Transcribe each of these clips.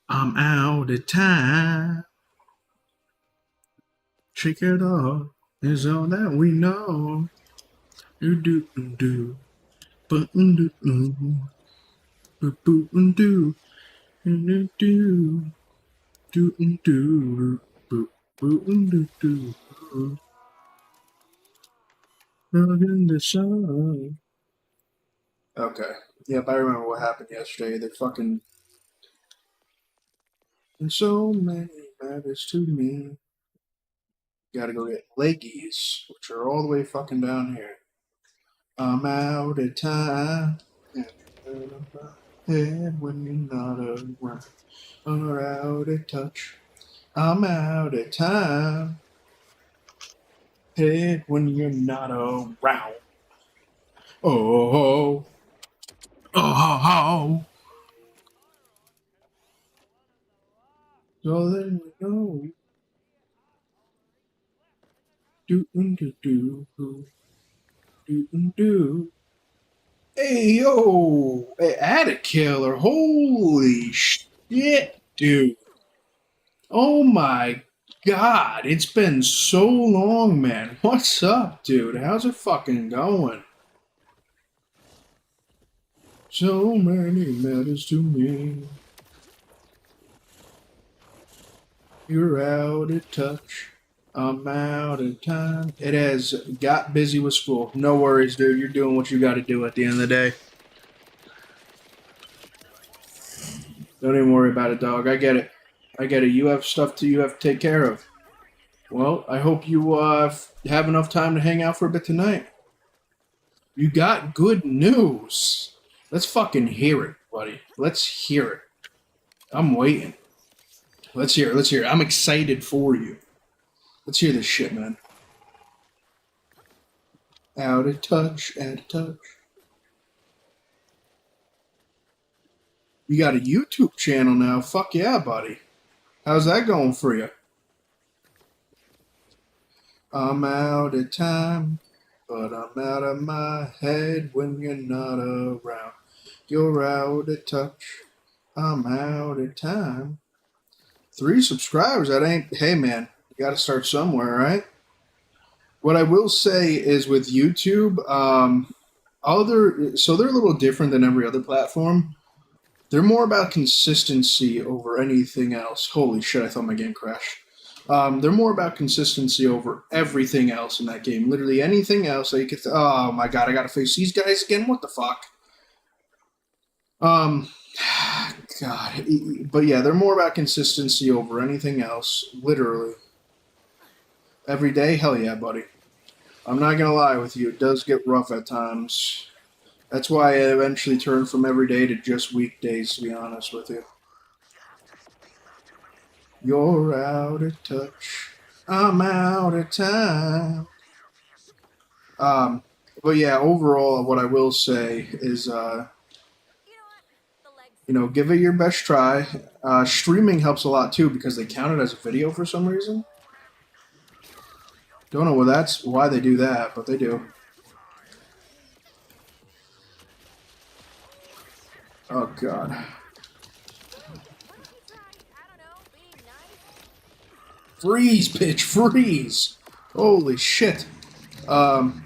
I'm out of time. Shake it off is all that we know. Do do do do do do do do do do do do do do. Rocking the sun. Okay. Yep, I remember what happened yesterday. They fucking. And so many matters to me. Gotta go get leggies, which are all the way fucking down here. I'm out of time. Head when you're not around. Or out of touch. I'm out of time. Head when you're not around. Oh, oh. So then we know. Do do do do do. Hey yo, hey, Attic Killer! Holy shit, dude! Oh my god, it's been so long, man. What's up, dude? How's it fucking going? So many matters to me. You're out of touch. I'm out of time. It has got busy with school. No worries, dude. You're doing what you got to do at the end of the day. Don't even worry about it, dog. I get it. I get it. You have stuff you have to take care of. Well, I hope you have enough time to hang out for a bit tonight. You got good news. Let's fucking hear it, buddy. Let's hear it. I'm waiting. Let's hear it. Let's hear it. I'm excited for you. Let's hear this shit, man. Out of touch, out of touch. You got a YouTube channel now. Fuck yeah, buddy. How's that going for you? I'm out of time, but I'm out of my head when you're not around. You're out of touch. I'm out of time. 3 subscribers. That ain't. Hey, man. You got to start somewhere, right? What I will say is with YouTube, so they're a little different than every other platform. They're more about consistency over anything else. Holy shit! I thought my game crashed. They're more about consistency over everything else in that game. Literally anything else that you could. Oh my god! I gotta face these guys again. What the fuck? Um, God. But yeah, they're more about consistency over anything else. Literally every day. Hell yeah, buddy. I'm not gonna lie with you. It does get rough at times. That's why I eventually turned from every day to just weekdays. To be honest with you. You're out of touch. I'm out of time. Um, but yeah, overall, what I will say is, give it your best try. Streaming helps a lot too because they count it as a video for some reason. Don't know why they do that, but they do. Oh god. Freeze, bitch, freeze! Holy shit. Um,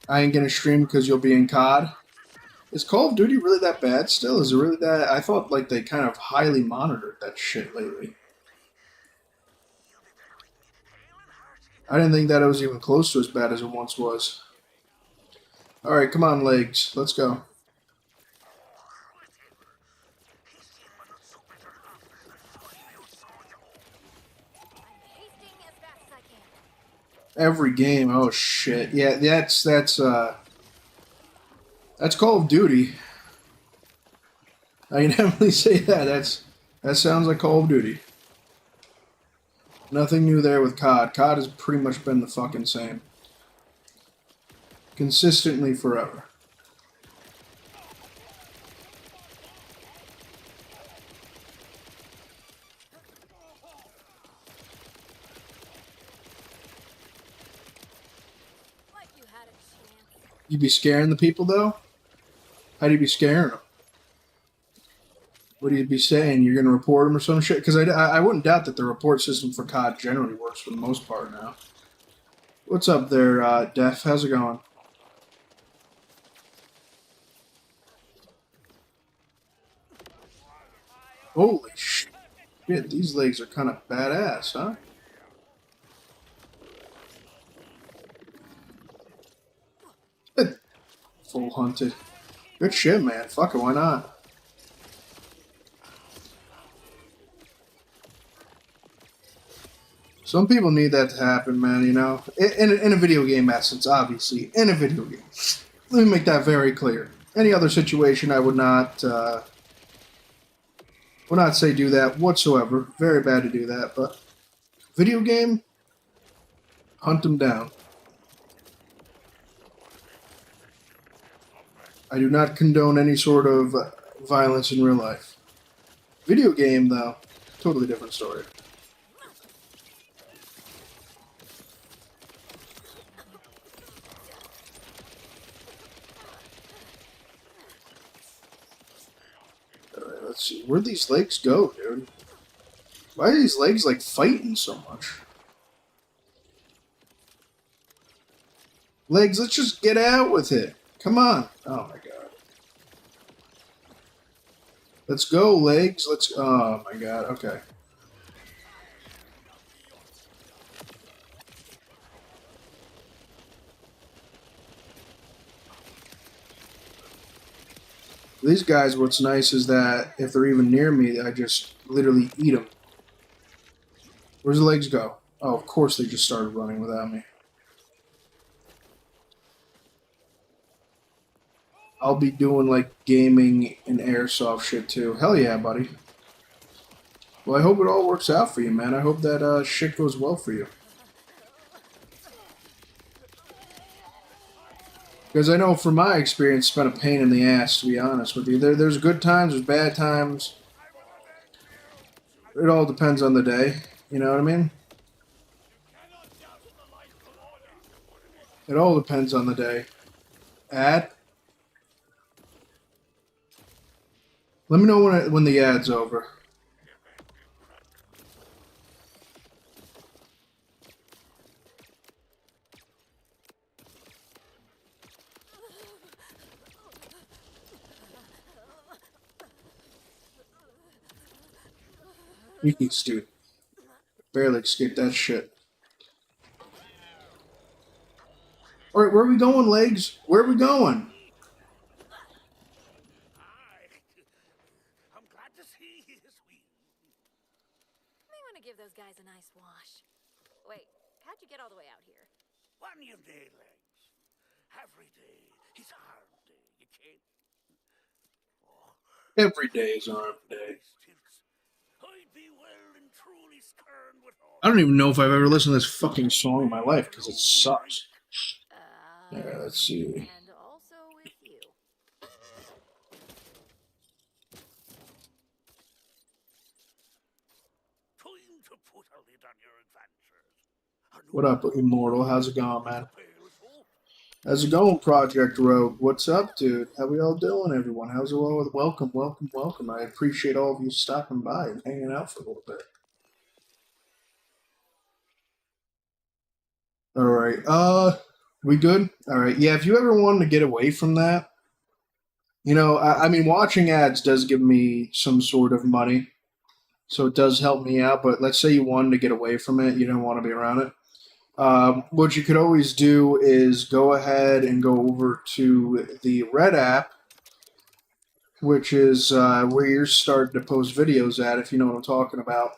I ain't gonna stream because you'll be in COD. Is Call of Duty really that bad still? Is it really that? I thought like they kind of highly monitored that shit lately. I didn't think that it was even close to as bad as it once was. Alright, come on, legs. Let's go. Every game. Oh shit. Yeah, that's Call of Duty. I can definitely say that. That sounds like Call of Duty. Nothing new there with COD. COD has pretty much been the fucking same. Consistently forever. You be scaring the people though? How do you be scaring them? What do you be saying? You're going to report him or some shit? Because I wouldn't doubt that the report system for COD generally works for the most part now. What's up there, Def? How's it going? Holy shit, these legs are kind of badass, huh? Full hunted. Good shit, man. Fuck it, why not? Some people need that to happen, man, you know? In a video game essence, obviously. In a video game. Let me make that very clear. Any other situation, I would not say do that whatsoever. Very bad to do that, but video game, hunt them down. I do not condone any sort of violence in real life. Video game, though, totally different story. Alright, let's see. Where'd these legs go, dude? Why are these legs, like, fighting so much? Legs, let's just get out with it. Come on. Oh, my God. Let's go, legs. Let's... Oh, my God. Okay. These guys, what's nice is that if they're even near me, I just literally eat them. Where's the legs go? Oh, of course they just started running without me. I'll be doing, like, gaming and airsoft shit, too. Hell yeah, buddy. Well, I hope it all works out for you, man. I hope that shit goes well for you. Because I know from my experience, it's been a pain in the ass, to be honest with you. There's good times, there's bad times. It all depends on the day. You know what I mean? It all depends on the day. Ad? Let me know when the ad's over. You can dude. Barely escaped that shit. Alright, where are we going, legs? Where are we going? I'm glad to see you this week. May want to give those guys a nice wash. Wait, how'd you get all the way out here? One your day, legs. Every day is hard day, you can't. Oh, Every day is arm day. I'd be well and truly skirned with all. I don't even know if I've ever listened to this fucking song in my life because it sucks. Let's see. And also with you. Time to put a lid on your adventures. What up, Immortal? How's it going, man? How's it going, Project Rogue? What's up, dude? How we all doing, everyone? How's it all? Welcome, welcome, welcome. I appreciate all of you stopping by and hanging out for a little bit. All right. We good? All right. Yeah, if you ever wanted to get away from that, you know, I mean, watching ads does give me some sort of money, so it does help me out. But let's say you wanted to get away from it, you don't want to be around it. What you could always do is go ahead and go over to the Red app, which is where you're starting to post videos at, if you know what I'm talking about.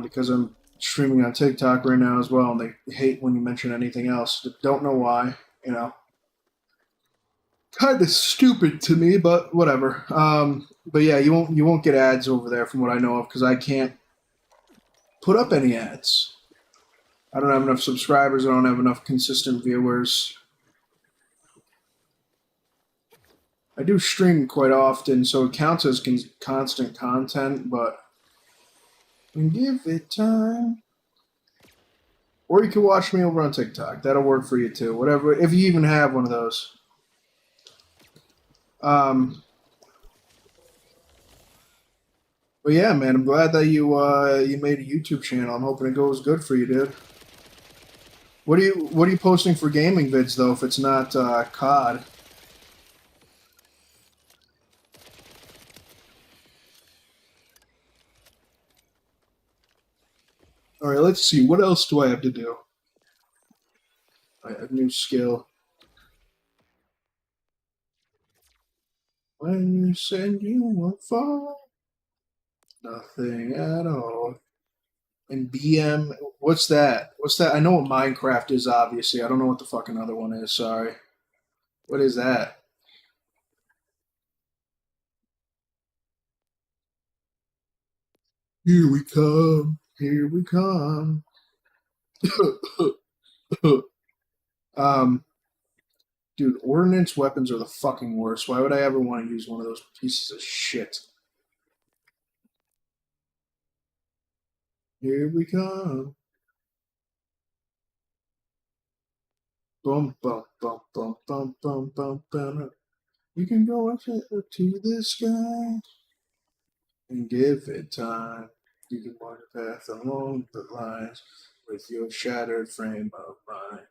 Because I'm streaming on TikTok right now as well, and they hate when you mention anything else. Don't know why, you know. Kind of stupid to me, but whatever. But yeah, you won't get ads over there from what I know of, because I can't put up any ads. I don't have enough subscribers. I don't have enough consistent viewers. I do stream quite often, so it counts as constant content, but give it time. Or you can watch me over on TikTok. That'll work for you too. Whatever, if you even have one of those. But yeah, man, I'm glad that you made a YouTube channel. I'm hoping it goes good for you, dude. What are you posting for gaming vids though? If it's not COD. All right, let's see. What else do I have to do? A new skill. When you said you won't fall, nothing at all. And BM, what's that? What's that? I know what Minecraft is, obviously. I don't know what the fucking other one is. Sorry. What is that? Here we come. Here we come. um, dude, ordnance weapons are the fucking worst. Why would I ever want to use one of those pieces of shit? Here we come. Bum bum bum bum bum bum bum bum. You can go up to the sky and give it time. You can mark a path along the lines with your shattered frame of mind.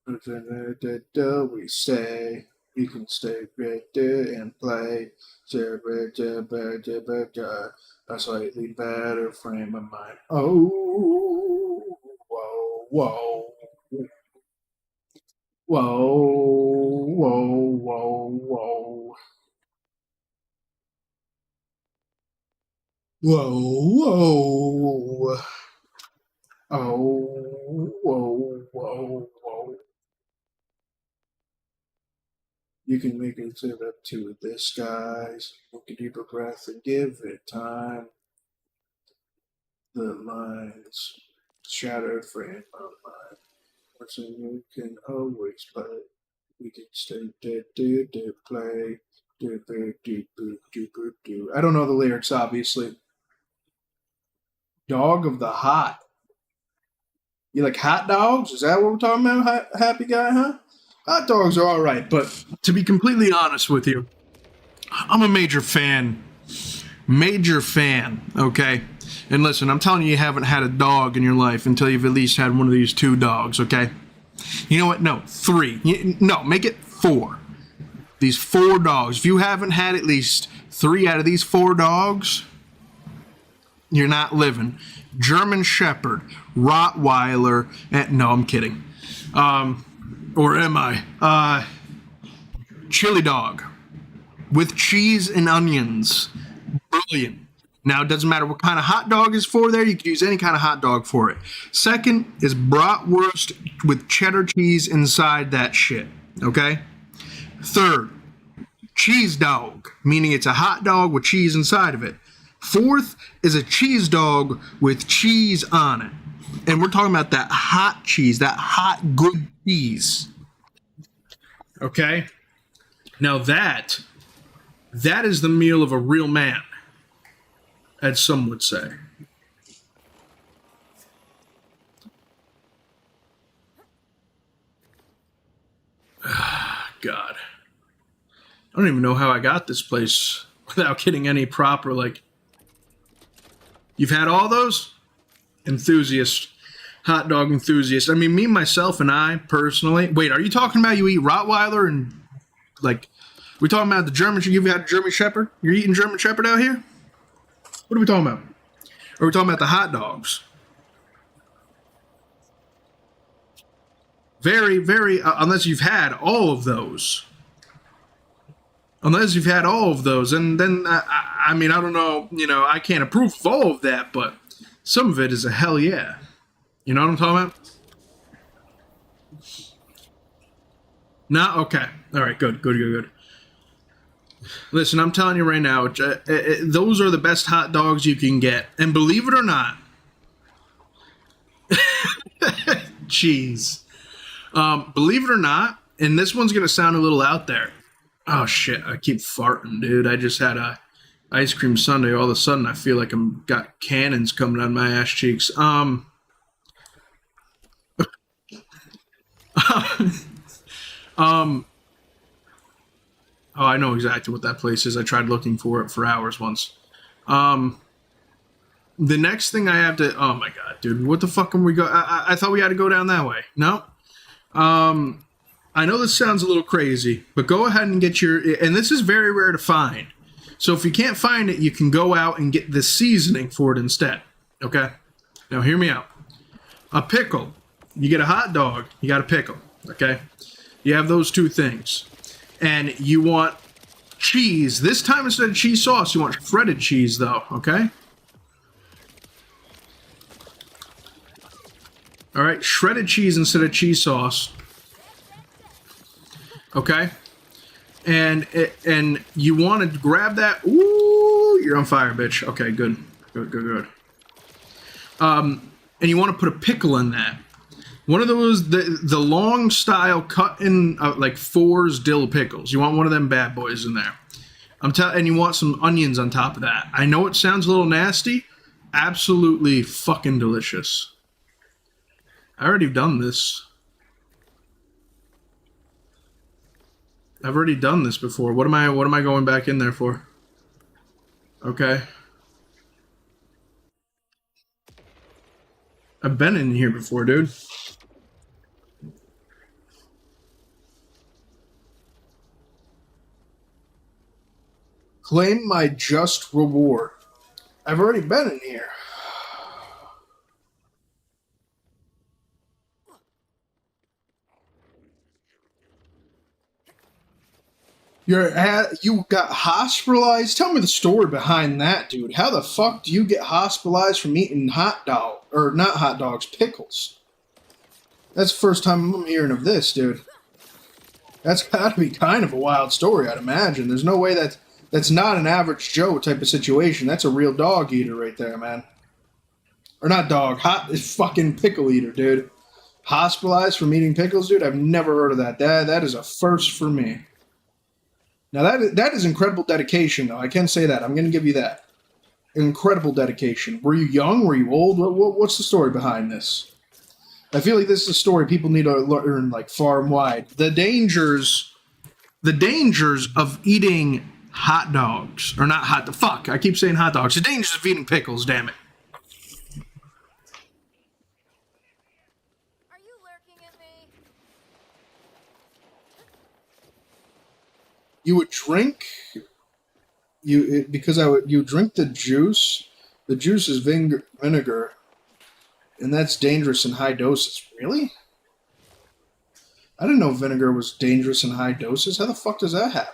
We say you can stay right there and play. A slightly better frame of mind. Oh, whoa, whoa. Whoa, whoa, whoa, whoa. Whoa, whoa. Oh, whoa, whoa, whoa. You can make it live up to the skies. Take a deeper breath and give it time. The lines shattered frame of mind. Person you can always play. We can stay dead, play. I don't know the lyrics, obviously. Dog of the hot. You like hot dogs? Is that what we're talking about, happy guy, huh? Hot dogs are alright, but to be completely honest with you, I'm a major fan. Major fan, okay? And listen, I'm telling you, you haven't had a dog in your life until you've at least had one of these 2 dogs, okay? You know what? No, 3. No, make it 4. These 4 dogs. If you haven't had at least 3 out of these 4 dogs, you're not living. German Shepherd, Rottweiler, and no, I'm kidding. Or am I? Chili dog with cheese and onions. Brilliant. Now, it doesn't matter what kind of hot dog is for there. You can use any kind of hot dog for it. Second is bratwurst with cheddar cheese inside that shit. Okay? Third, cheese dog, meaning it's a hot dog with cheese inside of it. Fourth is a cheese dog with cheese on it. And we're talking about that hot cheese, that hot good cheese. Okay? Now that is the meal of a real man, as some would say. God. I don't even know how I got this place without getting any proper, like... You've had all those? Enthusiast. Hot dog enthusiast. I mean, me, myself, and I, personally... Wait, are you talking about you eat Rottweiler and, like... We talking about the German... You've had a German Shepherd? You're eating German Shepherd out here? What are we talking about? Are we talking about the hot dogs? Very, very... unless you've had all of those. Unless you've had all of those. And then, I mean, I don't know, you know, I can't approve of all of that, but some of it is a hell yeah. You know what I'm talking about? No? Okay. All right, good. Listen, I'm telling you right now, those are the best hot dogs you can get. And believe it or not, cheese. Believe it or not, and this one's going to sound a little out there. Oh, shit, I keep farting, dude. I just had a ice cream sundae. All of a sudden, I feel like I'm got cannons coming out of my ass cheeks. Oh, I know exactly what that place is. I tried looking for it for hours once. the next thing I have to. Oh my god, dude! What the fuck can we go? I thought we had to go down that way. No. I know this sounds a little crazy, but go ahead and get your. And this is very rare to find. So if you can't find it, you can go out and get the seasoning for it instead. Okay. Now hear me out. A pickle. You get a hot dog. You got a pickle. Okay. You have those two things, and you want cheese. This time instead of cheese sauce, you want shredded cheese, though. Okay. All right, shredded cheese instead of cheese sauce. Okay, and you want to grab that. Ooh, you're on fire, bitch. Okay, good. And you want to put a pickle in that. One of those, the long style cut in like fours dill pickles. You want one of them bad boys in there. And you want some onions on top of that. I know it sounds a little nasty. Absolutely fucking delicious. I already done this. I've already done this before. What am I going back in there for? Okay. I've been in here before, dude. Claim my just reward. I've already been in here. You got hospitalized? Tell me the story behind that, dude. How the fuck do you get hospitalized from eating pickles? That's the first time I'm hearing of this, dude. That's gotta be kind of a wild story, I'd imagine. There's no way that's not an average Joe type of situation. That's a real dog eater right there, man. Or not dog, fucking pickle eater, dude. Hospitalized from eating pickles, dude? I've never heard of that. That is a first for me. Now, that is incredible dedication, though. I can say that. I'm going to give you that. Incredible dedication. Were you young? Were you old? What's the story behind this? I feel like this is a story people need to learn, like, far and wide. The dangers of eating hot dogs. Or not hot... Fuck, I keep saying hot dogs. The dangers of eating pickles, damn it. Are you lurking at me? You would drink... You drink the juice. The juice is vinegar. And that's dangerous in high doses. Really? I didn't know vinegar was dangerous in high doses. How the fuck does that happen?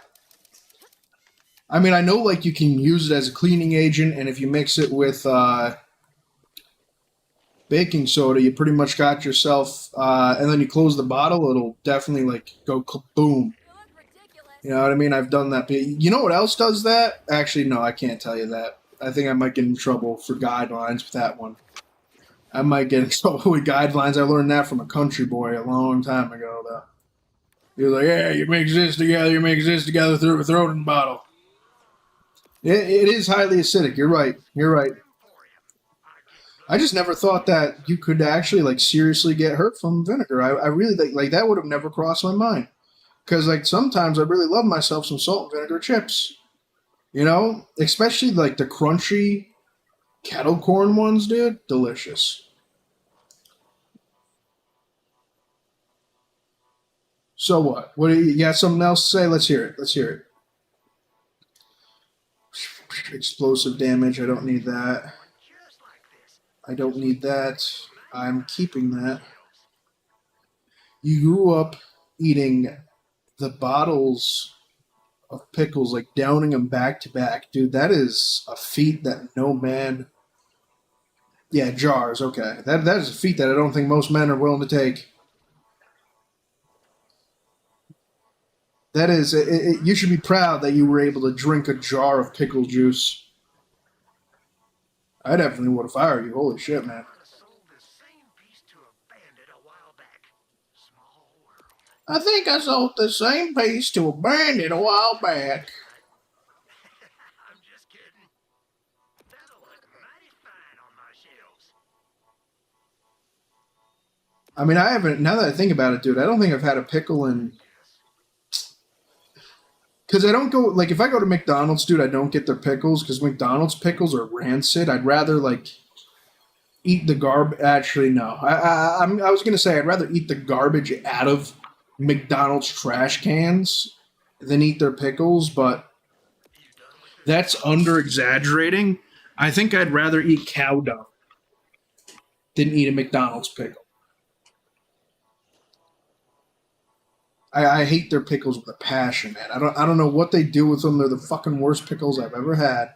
I mean, I know, like, you can use it as a cleaning agent, and if you mix it with baking soda, you pretty much got yourself, and then you close the bottle, it'll definitely, like, go boom. You know what I mean? I've done that. But you know what else does that? Actually, no, I can't tell you that. I think I might get in trouble for guidelines with that one. I might get in trouble with guidelines. I learned that from a country boy a long time ago, though. He was like, yeah, you mix this together, throw it in the bottle. It is highly acidic. You're right. I just never thought that you could actually, like, seriously get hurt from vinegar. I really, like, that would have never crossed my mind. Because, like, sometimes I really love myself some salt and vinegar chips. You know? Especially, like, the crunchy kettle corn ones, dude. Delicious. So what? You got something else to say? Let's hear it. Explosive damage. I don't need that. I'm keeping that. You grew up eating the bottles of pickles, like downing them back to back. Dude, that is a feat that no man... Yeah, jars, okay. That is a feat that I don't think most men are willing to take. That is... you should be proud that you were able to drink a jar of pickle juice. I definitely would if I were you. Holy shit, man. I think I sold the same piece to a bandit a while back. I'm just kidding. That'll look mighty fine on my shelves. I mean, I haven't... Now that I think about it, dude, I don't think I've had a pickle in... Because I don't go, like, if I go to McDonald's, dude, I don't get their pickles because McDonald's pickles are rancid. I'd rather, like, eat the Actually, no. I was going to say I'd rather eat the garbage out of McDonald's trash cans than eat their pickles, but that's under exaggerating. I think I'd rather eat cow dung than eat a McDonald's pickle. I hate their pickles with a passion, man. I don't know what they do with them. They're the fucking worst pickles I've ever had.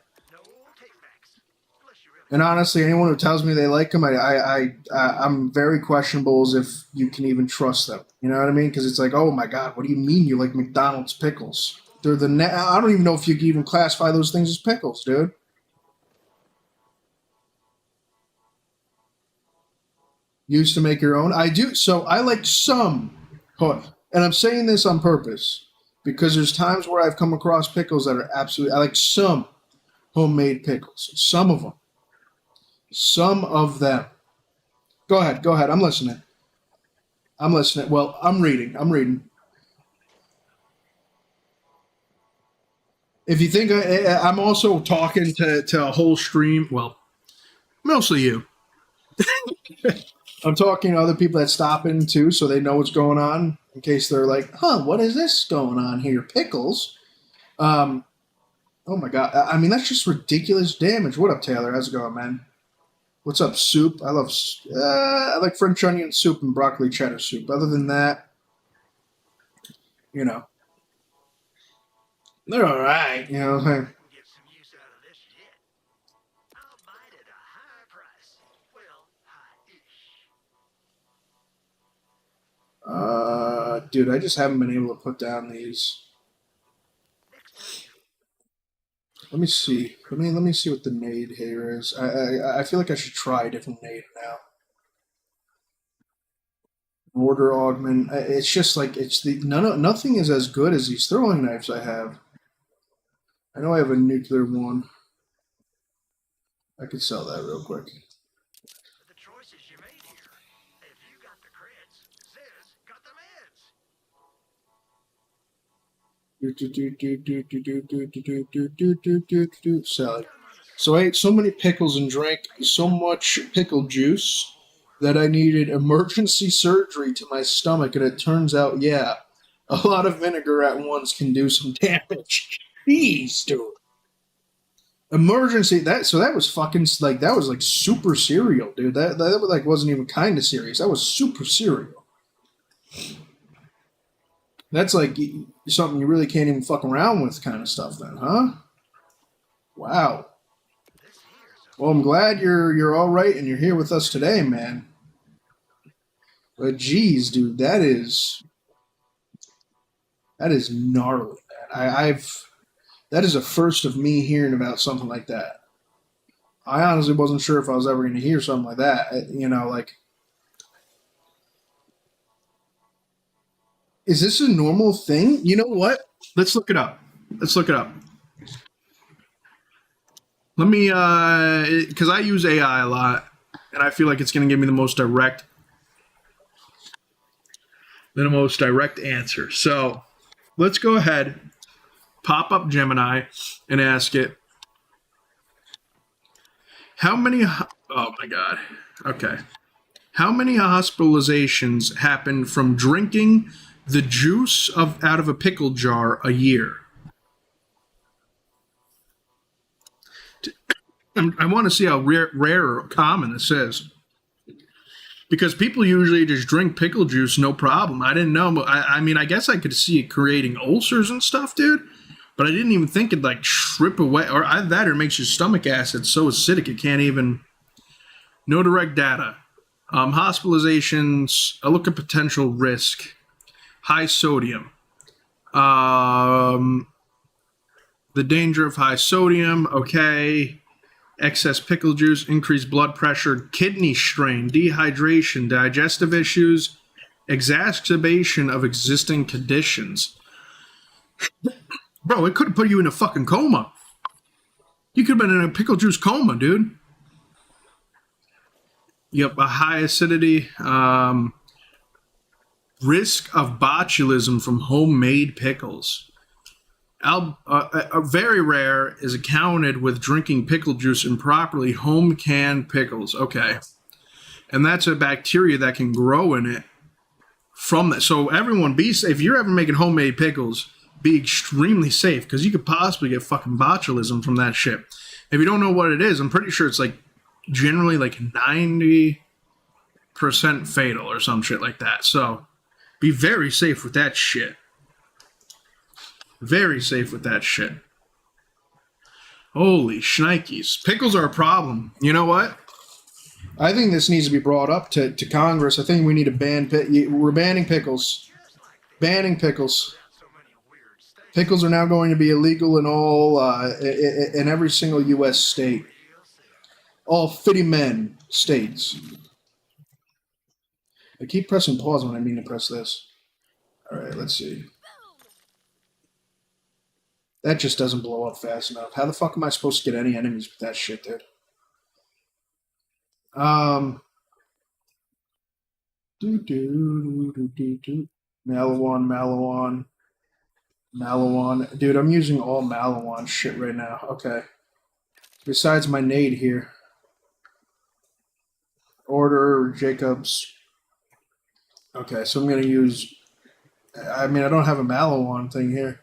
And honestly, anyone who tells me they like them, I'm very questionable as if you can even trust them. You know what I mean? Because it's like, oh my god, what do you mean you like McDonald's pickles? They're I don't even know if you can even classify those things as pickles, dude. Used to make your own? I do. So I like some. And I'm saying this on purpose because there's times where I've come across pickles that are absolutely. I like some homemade pickles. Some of them. Some of them. Go ahead. I'm listening. Well, I'm reading. If you think I'm also talking to a whole stream, well, mostly you. I'm talking to other people that stop in too, so they know what's going on in case they're like, "Huh, what is this going on here? Pickles?" Oh my god! I mean, that's just ridiculous damage. What up, Taylor? How's it going, man? What's up, soup? I like French onion soup and broccoli cheddar soup. Other than that, you know, they're all right. You know. Get some use out of this yet. I'll buy it at a high price. Well, high-ish. Dude, I just haven't been able to put down these. Let me see. Let me see what the nade here is. I feel like I should try a different nade now. Mortar augment. It's just like nothing is as good as these throwing knives I have. I know I have a nuclear one. I could sell that real quick. The choices you made here. If you got the creds, Sis got the meds. Sell it. So I ate so many pickles and drank so much pickle juice that I needed emergency surgery to my stomach, and it turns out, yeah, a lot of vinegar at once can do some damage. Jeez, dude. Emergency. That was fucking like that was like super serial, dude. That like wasn't even kind of serious. That was super serial. That's like something you really can't even fuck around with, kind of stuff, then, huh? Wow. Well, I'm glad you're all right and you're here with us today, man. But geez, dude, that is gnarly, man. That is a first of me hearing about something like that. I honestly wasn't sure if I was ever going to hear something like that. You know, like, is this a normal thing? You know what? Let's look it up. Let me, because I use AI a lot, and I feel like it's going to give me the most direct answer. So let's go ahead, pop up Gemini, and ask it, how many hospitalizations happen from drinking the juice out of a pickle jar a year? I want to see how rare or common this is. Because people usually just drink pickle juice, no problem. I didn't know. I mean, I guess I could see it creating ulcers and stuff, dude. But I didn't even think it'd like strip away. Or that or makes your stomach acid so acidic it can't even... No direct data. Hospitalizations, I look at potential risk. High sodium. The danger of high sodium, okay. Excess pickle juice, increased blood pressure, kidney strain, dehydration, digestive issues, exacerbation of existing conditions. Bro, it could have put you in a fucking coma. You could have been in a pickle juice coma, dude. Yep, a high acidity. Risk of botulism from homemade pickles. Very rare is accounted with drinking pickle juice improperly. Home canned pickles. Okay. And that's a bacteria that can grow in it from that. So everyone be safe. If you're ever making homemade pickles, be extremely safe because you could possibly get fucking botulism from that shit. If you don't know what it is, I'm pretty sure it's like generally like 90% fatal or some shit like that. So be very safe with that shit. Very safe with that shit. Holy shnikes. Pickles are a problem. You know what? I think this needs to be brought up to Congress. I think we need to ban... We're banning pickles. Banning pickles. Pickles are now going to be illegal in all... in every single U.S. state. All 50 men states. I keep pressing pause when I mean to press this. Alright, let's see. That just doesn't blow up fast enough. How the fuck am I supposed to get any enemies with that shit, dude? Malawan. Dude, I'm using all Malawan shit right now. Okay. Besides my nade here. Order Jacobs. Okay, so I'm gonna use... I mean, I don't have a Malawan thing here.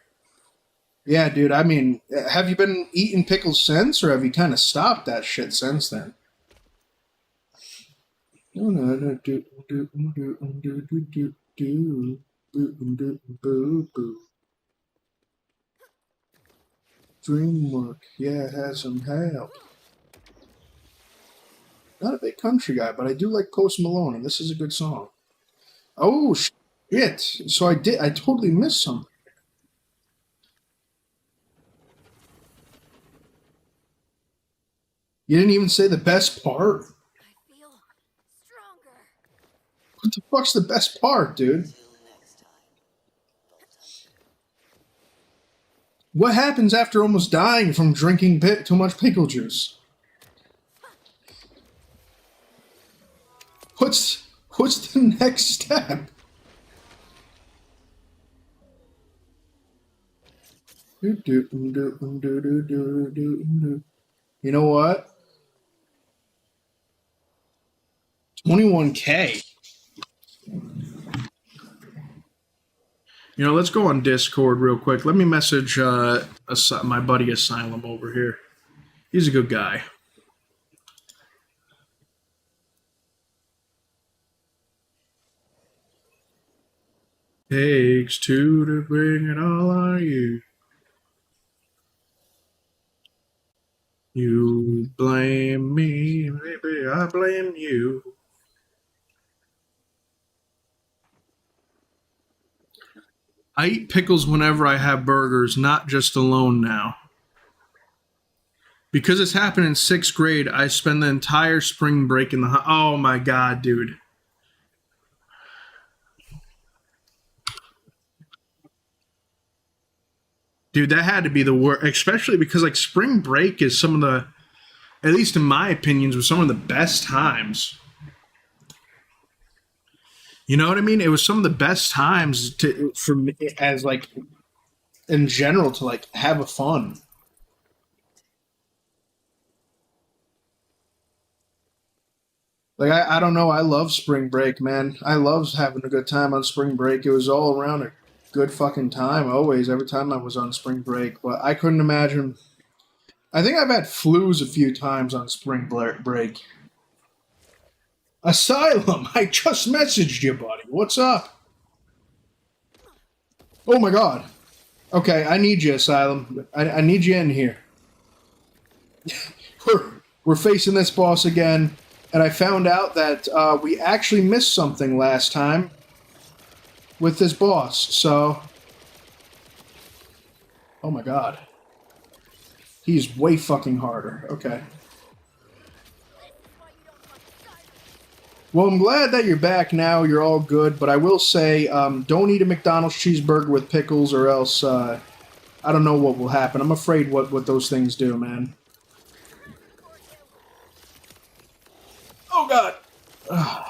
Yeah, dude, I mean, have you been eating pickles since, or have you kind of stopped that shit since then? Dreamwork, yeah, it has some help. Not a big country guy, but I do like Post Malone, and this is a good song. Oh, shit. So I totally missed something. You didn't even say the best part? I feel stronger. What the fuck's the best part, dude? What happens after almost dying from drinking too much pickle juice? What's the next step? You know what? 21K. You know, let's go on Discord real quick. Let me message my buddy Asylum over here. He's a good guy. Takes two to bring it all on you. You blame me, maybe I blame you. I eat pickles whenever I have burgers, not just alone now. Because it's happened in 6th grade, I spend the entire spring break in the... Oh my god, dude. Dude, that had to be the worst, especially because like spring break is some of the, at least in my opinions, was some of the best times. You know what I mean? It was some of the best times for me as like in general to like have a fun. Like I don't know, I love spring break, man. I love having a good time on spring break. It was all around a good fucking time always, every time I was on spring break. But I couldn't imagine. I think I've had flus a few times on spring break. Asylum, I just messaged you, buddy. What's up? Oh my god. Okay, I need you, Asylum. I need you in here. We're facing this boss again, and I found out that we actually missed something last time with this boss, so... Oh my god. He's way fucking harder. Okay. Well, I'm glad that you're back now. You're all good, but I will say, don't eat a McDonald's cheeseburger with pickles or else, I don't know what will happen. I'm afraid what those things do, man. Oh god! Ugh.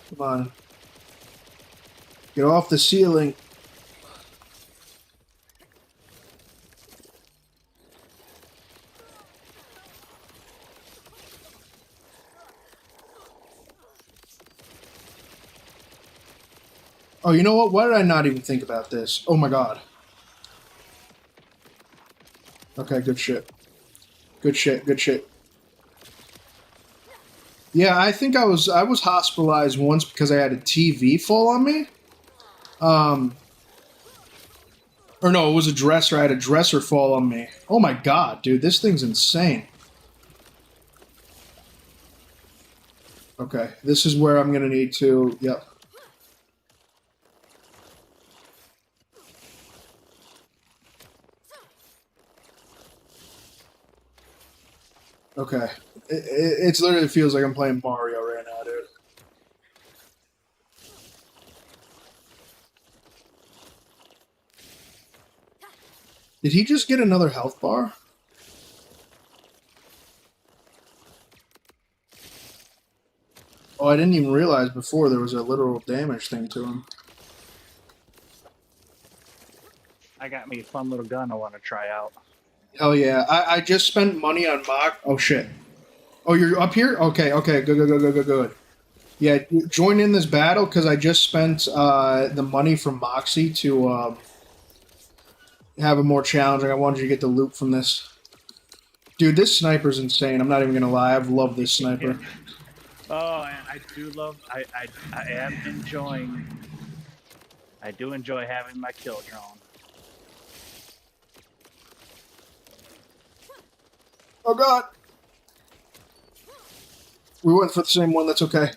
Come on. Get off the ceiling. Oh, you know what? Why did I not even think about this? Oh my god. Okay, good shit. Good shit, good shit. Yeah, I think I was hospitalized once because I had a TV fall on me. Or no, it was a dresser. I had a dresser fall on me. Oh my god, dude, this thing's insane. Okay, this is where I'm gonna need to. Yep. Okay. It's literally feels like I'm playing Mario right now, dude. Did he just get another health bar? Oh, I didn't even realize before there was a literal damage thing to him. I got me a fun little gun I want to try out. Hell yeah. I just spent money on Mach. Oh shit. Oh, you're up here? Okay, okay. Good, good, good, good, good, good. Yeah, join in this battle because I just spent the money from Moxie to have a more challenging. I wanted you to get the loot from this. Dude, this sniper's insane. I'm not even gonna lie. I've loved this sniper. Oh, and I do love. I am enjoying. I do enjoy having my kill drone. Oh god. We went for the same one. That's okay.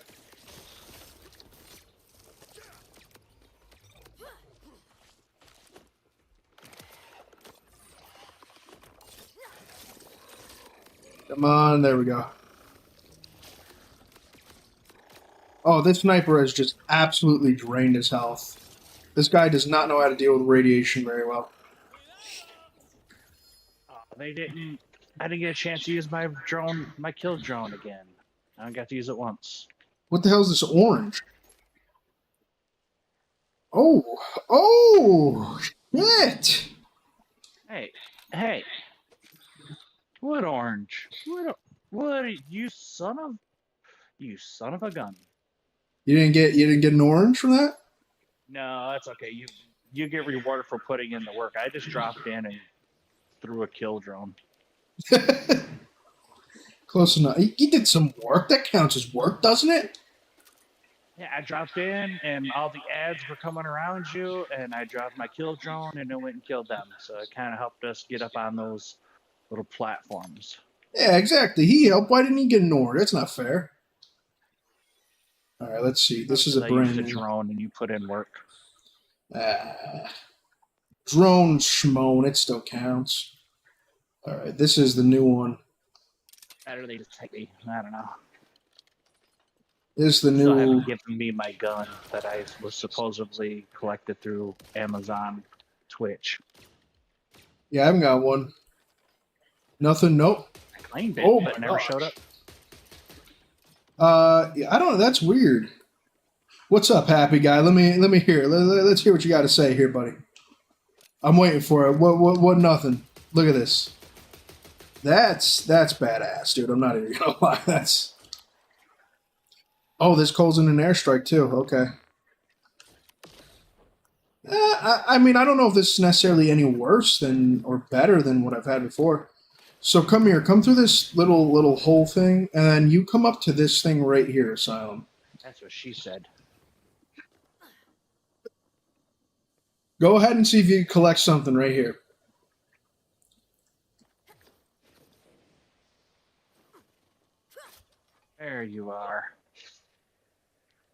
Come on, there we go. Oh, this sniper has just absolutely drained his health. This guy does not know how to deal with radiation very well. They didn't. I didn't get a chance to use my drone, my kill drone again. I only got to use it once. What the hell is this orange? Oh, oh, shit! Hey, hey! What orange? What? You son of a gun! You didn't get an orange from that? No, that's okay. You get rewarded for putting in the work. I just dropped in and threw a kill drone. Close enough. He did some work. That counts as work, doesn't it? Yeah, I dropped in and all the ads were coming around you, and I dropped my kill drone and it went and killed them. So it kind of helped us get up on those little platforms. Yeah, exactly. He helped. Why didn't he get an orange? That's not fair. All right, let's see. This is a I brand used a new drone and you put in work. drone schmoan. It still counts. All right, this is the new one. Better they just take me. I don't know. This is the Still new. haven't given me my gun that I was supposedly collected through Amazon Twitch. Yeah, I haven't got one. Nothing. Nope. I claimed it, Oh but my never gosh. showed up. Yeah, I don't know. That's weird. What's up, happy guy? Let me hear. Let's hear what you got to say here, buddy. I'm waiting for it. What? Nothing. Look at this. That's badass, dude. I'm not even gonna lie. That's. Oh, this calls in an airstrike too. Okay. I mean, I don't know if this is necessarily any worse than or better than what I've had before. So come here, come through this little hole thing, and then you come up to this thing right here, Asylum. That's what she said. Go ahead and see if you can collect something right here. There you are.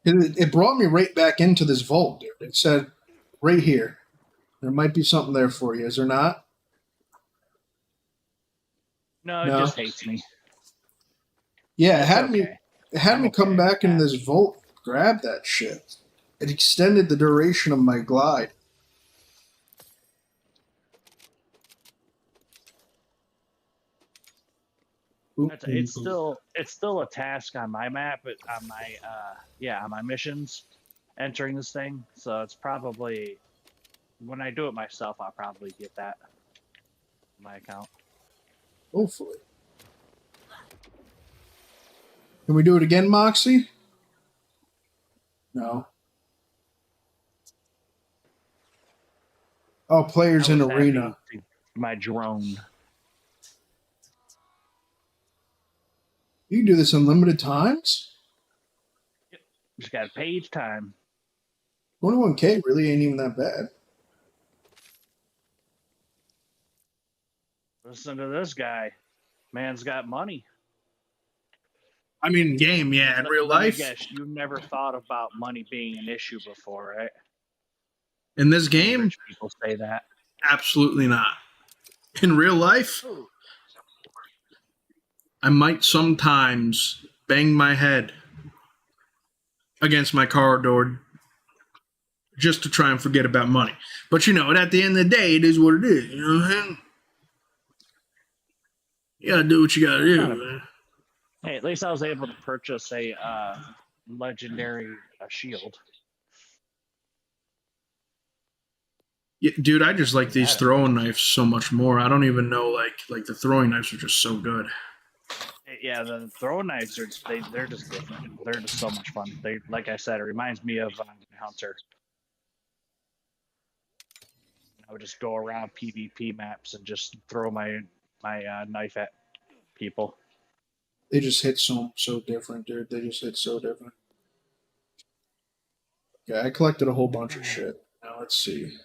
It brought me right back into this vault, dude. It said right here. There might be something there for you, is there not? No, it No. just hates me. Yeah, It's okay. it had I'm me come okay back with into that. this vault, grab that shit. It extended the duration of my glide. It's still a task on my map, but on my missions, entering this thing. So it's probably when I do it myself, I'll probably get that in my account. Hopefully. Can we do it again, Moxie? No. Oh, players I in was arena. happy to my drone. You can do this unlimited times? Just got to pay each time. 21K really ain't even that bad. Listen to this guy. Man's got money. I mean, in game, yeah. In real Let me life, guess, you never thought about money being an issue before, right? in this game, Rich people say that. absolutely not. In real life, I might sometimes bang my head against my car door just to try and forget about money. But you know, at the end of the day, it is what it is. You know what I'm saying? You gotta do what you gotta do, man. Hey, at least I was able to purchase a legendary shield. Yeah, dude, I just like these throwing knives so much more. I don't even know, like the throwing knives are just so good. Yeah, the throwing knives they're just different. They're just so much fun. They, like I said, it reminds me of Hunter. I would just go around PvP maps and just throw my knife at people. They just hit so different, dude. They just hit so different. Yeah, I collected a whole bunch of shit. Now let's see.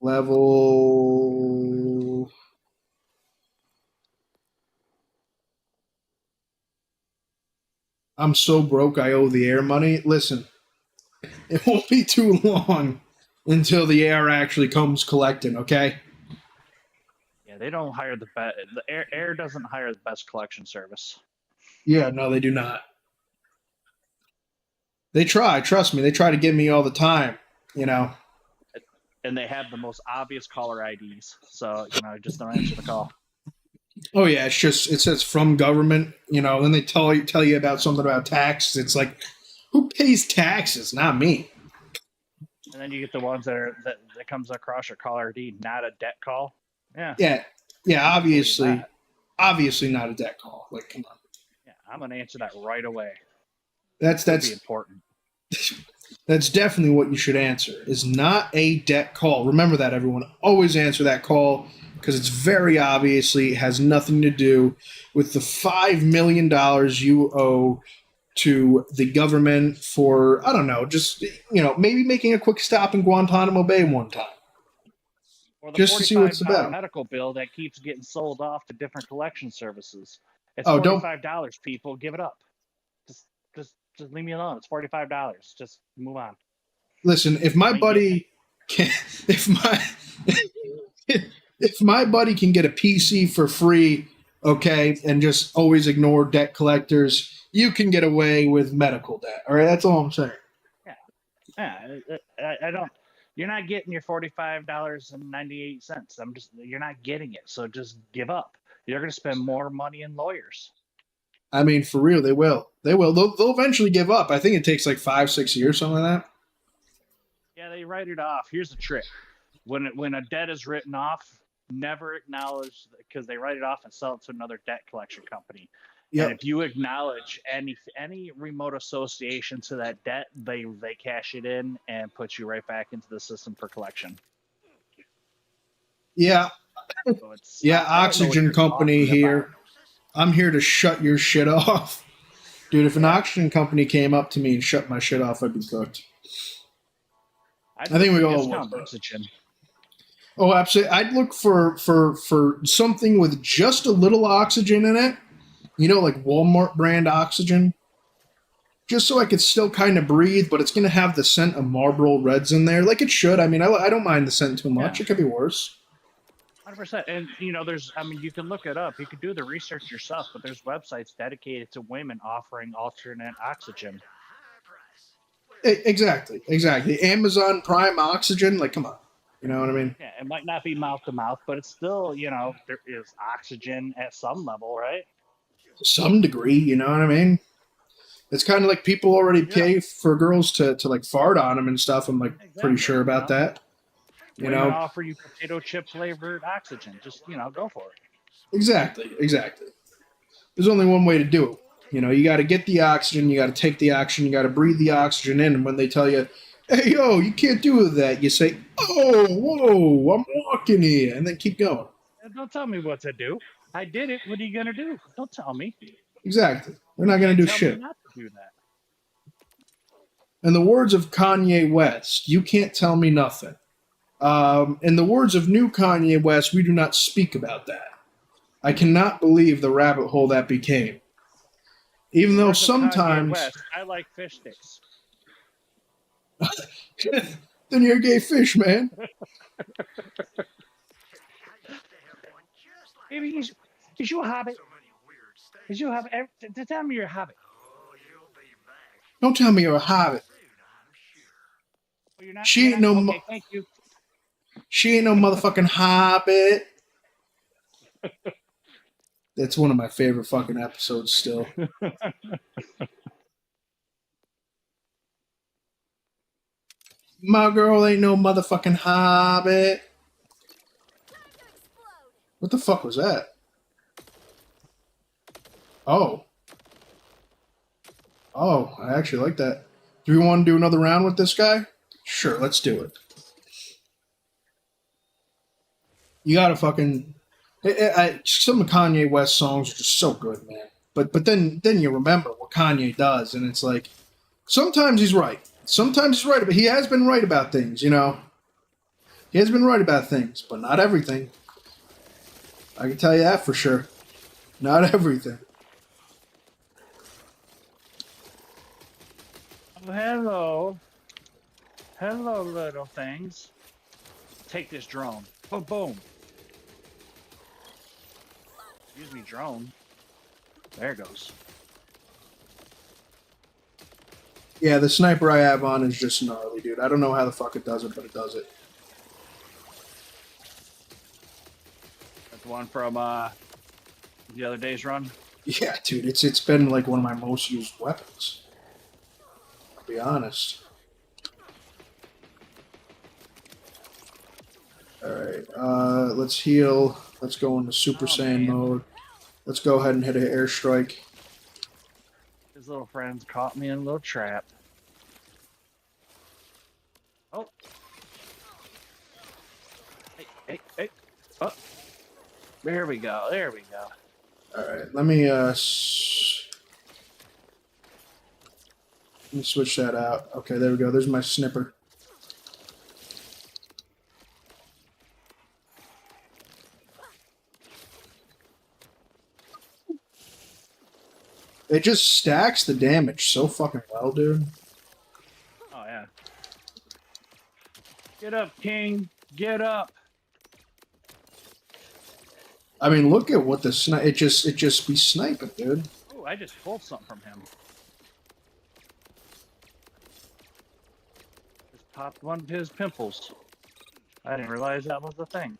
Level. I'm so broke I owe the air money. Listen, it won't be too long until the air actually comes collecting, okay? Yeah, they don't hire the best. The air doesn't hire the best collection service. Yeah, no, they do not. They try, trust me. They try to get me all the time, you know. And they have the most obvious caller IDs, so just don't answer the call. Oh yeah, it says from government, you know. Then they tell you about something about taxes. It's like, who pays taxes? Not me. And then you get the ones that comes across your caller ID, not a debt call. Yeah. Yeah. Obviously not a debt call. Like, come on. Yeah, I'm gonna answer that right away. That's important. That's definitely what you should answer. Is not a debt call. Remember that, everyone. Always answer that call because it's very obviously has nothing to do with the $5 million you owe to the government for, I don't know, just, maybe making a quick stop in Guantanamo Bay one time. Or the just to see what it's about. Medical bill that keeps getting sold off to different collection services. It's $45, people. Give it up. Just leave me alone. It's $45. Just move on. Listen, if my buddy can, if my buddy can get a PC for free, okay, and just always ignore debt collectors, you can get away with medical debt. All right, that's all I'm saying. Yeah. I don't. You're not getting your $45.98. You're not getting it. So just give up. You're going to spend more money in lawyers. I mean, for real, they will. They will. They'll eventually give up. I think it takes like 5-6 years, something like that. Yeah, they write it off. Here's the trick: when a debt is written off, never acknowledge, because they write it off and sell it to another debt collection company. Yep. And if you acknowledge any remote association to that debt, they cash it in and put you right back into the system for collection. Yeah. So Oxygen company here. I'm here to shut your shit off. Dude, if an oxygen company came up to me and shut my shit off, I'd be cooked. I think we all would. Oxygen. Oh, absolutely. I'd look for something with just a little oxygen in it. Like Walmart brand oxygen. Just so I could still kind of breathe, but it's going to have the scent of Marlboro Reds in there. Like it should. I mean, I don't mind the scent too much. Yeah. It could be worse. 100%. And, you can look it up. You can do the research yourself, but there's websites dedicated to women offering alternate oxygen. Exactly. Amazon Prime Oxygen. Like, come on. You know what I mean? Yeah, it might not be mouth to mouth, but it's still, there is oxygen at some level, right? To some degree, you know what I mean? It's kind of like people already Yeah, pay for girls to like fart on them and stuff. I'm like pretty exactly. sure about that. You Women know, offer you potato chip flavored oxygen. Just, go for it. exactly. There's only one way to do it. You know, you got to get the oxygen, you got to take the oxygen, you got to breathe the oxygen in. And when they tell you, hey, yo, you can't do that, you say, oh, whoa, I'm walking here, and then keep going. And don't tell me what to do. I did it. What are you gonna do? Don't tell me. Exactly. They're not You going can't to do tell me shit. not to do that. In the words of Kanye West, you can't tell me nothing. In the words of new Kanye West, we do not speak about that. I cannot believe the rabbit hole that became. Even though Words of Kanye sometimes, West, I like fish sticks. then you're a gay fish, man. I used to have one just like Maybe is you a hobbit? so many weird stains. Is you a hobbit? Tell me you're a hobbit. Oh, you'll be back Don't tell me you're a hobbit. soon, I'm sure. Oh, you're not. She You're ain't not? no, Okay, thank you. she ain't no motherfucking hobbit. That's one of my favorite fucking episodes still. My girl ain't no motherfucking hobbit. What the fuck was that? Oh. Oh, I actually like that. Do we want to do another round with this guy? Sure, let's do it. You gotta fucking... some of Kanye West songs are just so good, man. But then you remember what Kanye does, and it's like... Sometimes he's right. Sometimes he's right, but he has been right about things, you know? He has been right about things, but not everything. I can tell you that for sure. Not everything. Oh, hello. Hello, little things. Take this drone. Boom, boom. Excuse me, drone. There it goes. Yeah, the sniper I have on is just gnarly, dude. I don't know how the fuck it does it, but it does it. That's the one from the other day's run. Yeah, dude, it's been like one of my most used weapons. I'll be honest. Alright, let's heal. Let's go into Super Saiyan mode. Let's go ahead and hit an airstrike. His little friends caught me in a little trap. Oh. Hey. Oh. There we go. Alright, let me switch that out. Okay, there we go. There's my snipper. It just stacks the damage so fucking well, dude. Oh, yeah. Get up, King. Get up. I mean, look at what the snipe. It just be sniping, dude. Oh, I just pulled something from him. Just popped one of his pimples. I didn't realize that was the thing.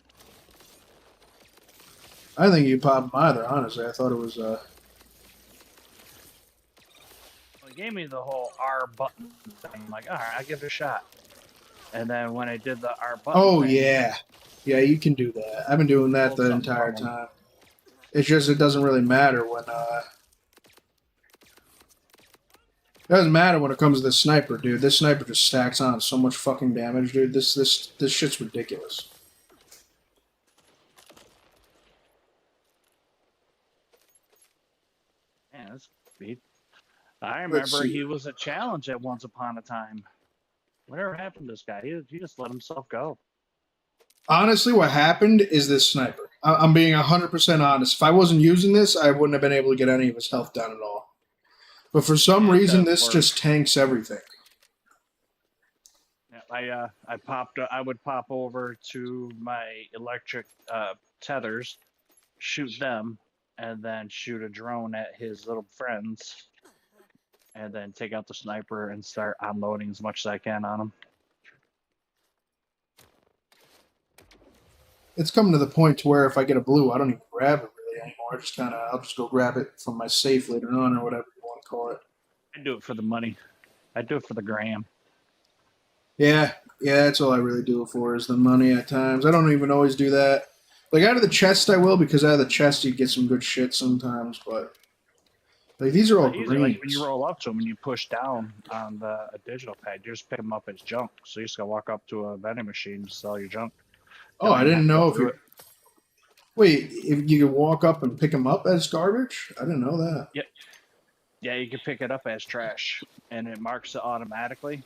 I think you popped them either. Honestly, I thought it was. Well, he gave me the whole R button thing. I'm like, all right, I'll give it a shot. And then when I did the R button Oh thing, yeah, yeah. You can do that. I've been doing that the entire time. It's just it doesn't really matter when. It doesn't matter when it comes to this sniper, dude. This sniper just stacks on so much fucking damage, dude. This shit's ridiculous. Man, that's sweet. I remember see. he was a challenge at once upon a time. Whatever happened to this guy? He just let himself go. Honestly, what happened is this sniper. I'm being 100% honest. If I wasn't using this, I wouldn't have been able to get any of his health down at all. But for some Yeah, it reason, does this work. just tanks everything. Yeah, I would pop over to my electric tethers, shoot them, and then shoot a drone at his little friends, and then take out the sniper and start unloading as much as I can on them. it's coming to the point to where if I get a blue, I don't even grab it really anymore. I'll just go grab it from my safe later on or whatever you want to call it. I do it for the money. I do it for the gram. Yeah, that's all I really do it for is the money at times. I don't even always do that. Like out of the chest, I will because out of the chest you get some good shit sometimes. But like these are all Usually, like when you greens. roll up to them and you push down on a digital pad, you just pick them up as junk. So you just gotta walk up to a vending machine to sell your junk. Oh, Don't I even have didn't to go know if through you. Wait, if you could walk up and pick them up as garbage? I didn't know that. Yep. Yeah, you can pick it up as trash, and it marks it automatically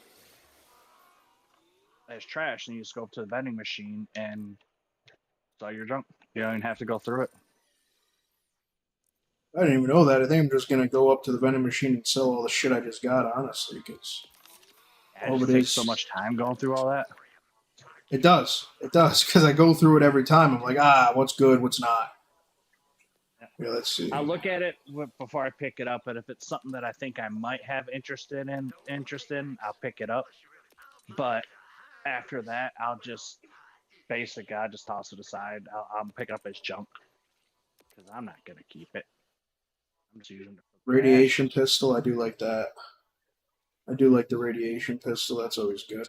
as trash. And you just go up to the vending machine and sell your junk. You don't even have to go through it. I didn't even know that. I think I'm just gonna go up to the vending machine and sell all the shit I just got, honestly, because It all just it takes is. so much time going through all that. It does, because I go through it every time. I'm like, what's good, what's not. Yeah, let's see. I'll look at it before I pick it up, but if it's something that I think I might have interest in, I'll pick it up. But after that, I'll just just toss it aside. I'll pick it up as junk because I'm not gonna keep it. I'm just using it for Radiation pistol, I do like that. I do like the radiation pistol. That's always good.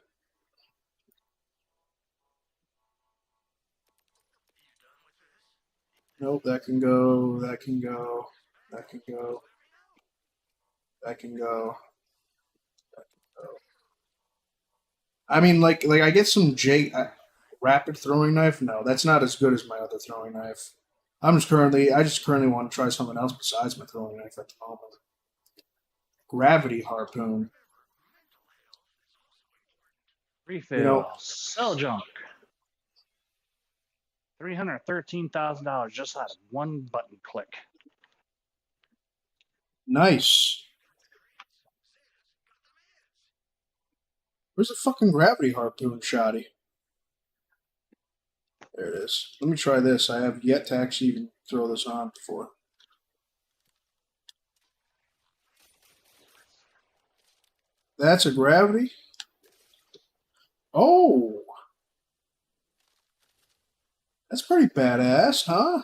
Nope, that can go. That can go. That can go. That can go. I mean, like I get some rapid throwing knife. No, that's not as good as my other throwing knife. I just currently want to try something else besides my throwing knife at the moment. Gravity harpoon. refill. You know, Sell junk. $313,000 just out of one button click. nice. Where's the fucking gravity harpoon, shoddy? There it is. Let me try this. I have yet to actually even throw this on before. That's a gravity? Oh! That's pretty badass, huh?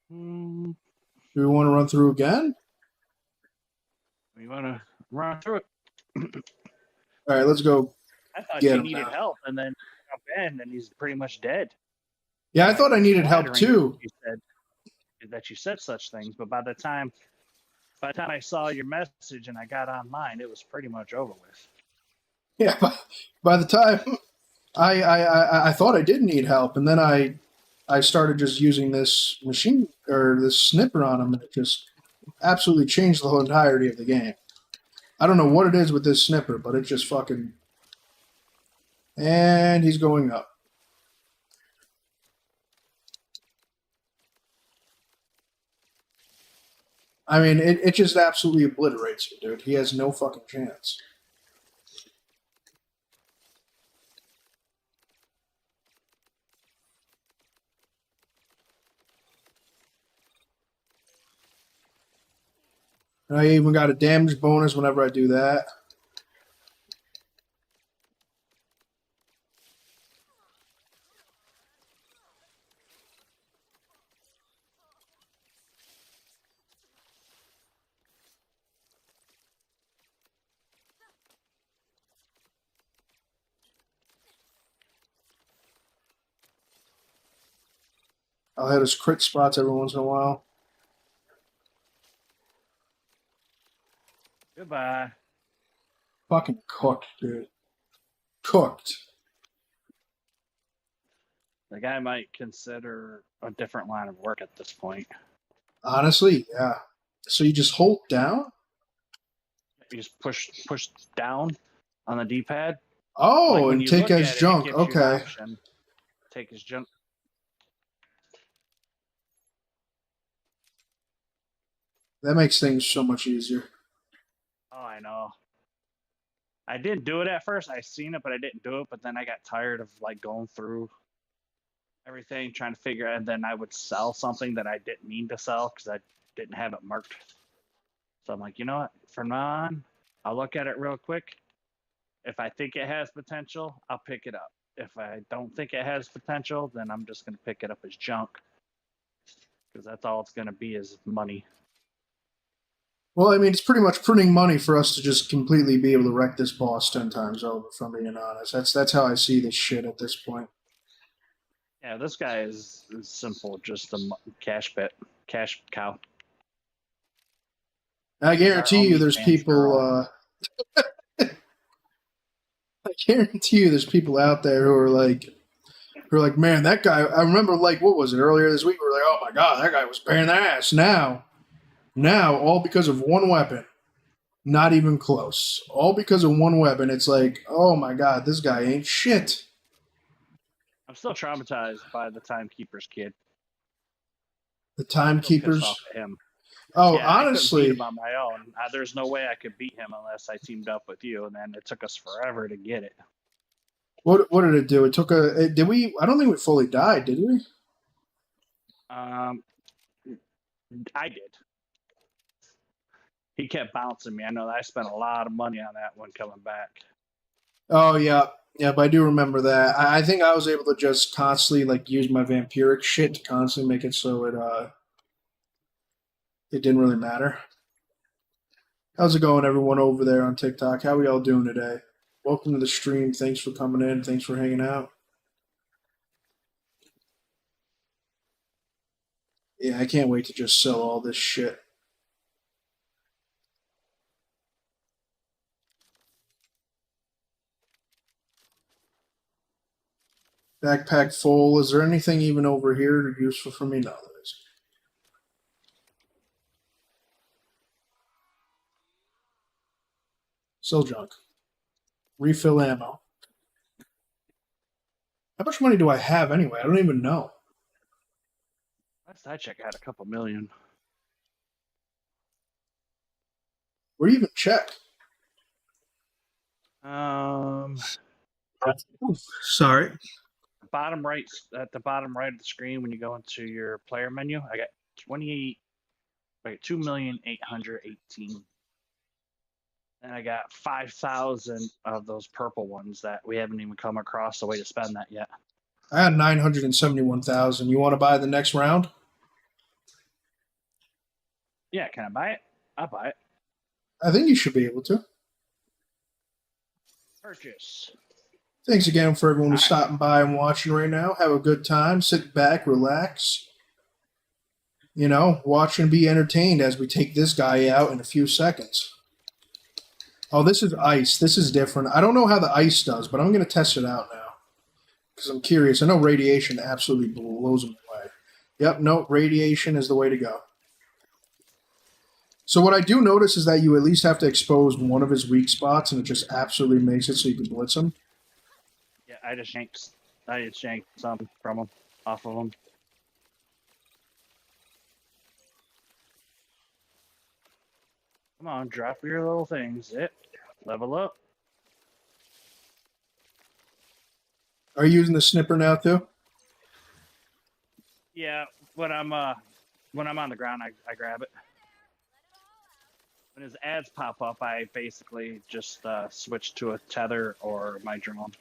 Hmm. Do we want to run through again? You want to run through it? All right, let's go. I thought Get you him needed now. help, and then jump in, and he's pretty much dead. Yeah, I thought I needed help Flattering too. that you said such things, but by the time I saw your message and I got online, it was pretty much over with. Yeah, by the time I thought I did need help, and then I started just using this machine or this snipper on him, and it just absolutely changed the whole entirety of the game. I don't know what it is with this snipper, but it just fucking. And he's going up. I mean, it just absolutely obliterates him, dude. He has no fucking chance. And I even got a damage bonus whenever I do that. I'll hit his crit spots every once in a while. Goodbye. Fucking cooked, dude. Cooked. The guy might consider a different line of work at this point. Honestly, yeah. So you just hold down? You just push down on the D-pad. Oh, and take his junk. It gives you an Okay. option. Take his junk. That makes things so much easier. Oh, I know. I didn't do it at first. I seen it, but I didn't do it. But then I got tired of like going through everything, trying to figure out. And then I would sell something that I didn't mean to sell because I didn't have it marked. So I'm like, you know what? From now on, I'll look at it real quick. If I think it has potential, I'll pick it up. If I don't think it has potential, then I'm just going to pick it up as junk. Because that's all it's going to be is money. Well, I mean, it's pretty much printing money for us to just completely be able to wreck this boss 10 times over, if I'm being honest. That's how I see this shit at this point. Yeah, this guy is simple, just a cash cow. I guarantee you there's OnlyFans people, girl. I guarantee you there's people out there who are like, man, that guy, I remember, like, what was it, earlier this week, we were like, oh my God, that guy was bearing the ass. Now, all because of one weapon. Not even close. All because of one weapon. It's like, oh my God, this guy ain't shit. I'm still traumatized by the Timekeeper's kid. The Still pissed Timekeepers. off at him. Oh, Yeah, I couldn't beat honestly, him on my own. There's no way I could beat him unless I teamed up with you, and then it took us forever to get it. what did it do? It took did we? I don't think we fully died, did we? I did. He kept bouncing me. I know that I spent a lot of money on that one coming back. Oh yeah, yeah, but I do remember that. I think I was able to just constantly like use my vampiric shit to constantly make it so it didn't really matter. How's it going, everyone over there on TikTok? How we all doing today? Welcome to the stream. Thanks for coming in. Thanks for hanging out. Yeah, I can't wait to just sell all this shit. Backpack full. Is there anything even over here useful for me? No, there isn't. Sell junk. Refill ammo. How much money do I have anyway? I don't even know. Last I checked, I had a couple million. Where do you even check? Sorry. Bottom right, at the bottom right of the screen when you go into your player menu, I got 2,818,000. And I got 5,000 of those purple ones that we haven't even come across a way to spend that yet. I had 971,000. You want to buy the next round? Yeah, can I buy it? I'll buy it. I think you should be able to. Purchase. Thanks again for everyone who's All right. stopping by and watching right now. Have a good time. Sit back, relax. You know, watch and be entertained as we take this guy out in a few seconds. Oh, this is ice. This is different. I don't know how the ice does, but I'm going to test it out now because I'm curious. I know radiation absolutely blows them away. Yep, no, radiation is the way to go. So what I do notice is that you at least have to expose one of his weak spots, and it just absolutely makes it so you can blitz him. Yeah, I just yanked some from him, off of him. Come on, drop your little things. Level up. Are you using the snipper now too? Yeah, when I'm on the ground, I grab it. When his ads pop up, I basically just switch to a tether or my drone.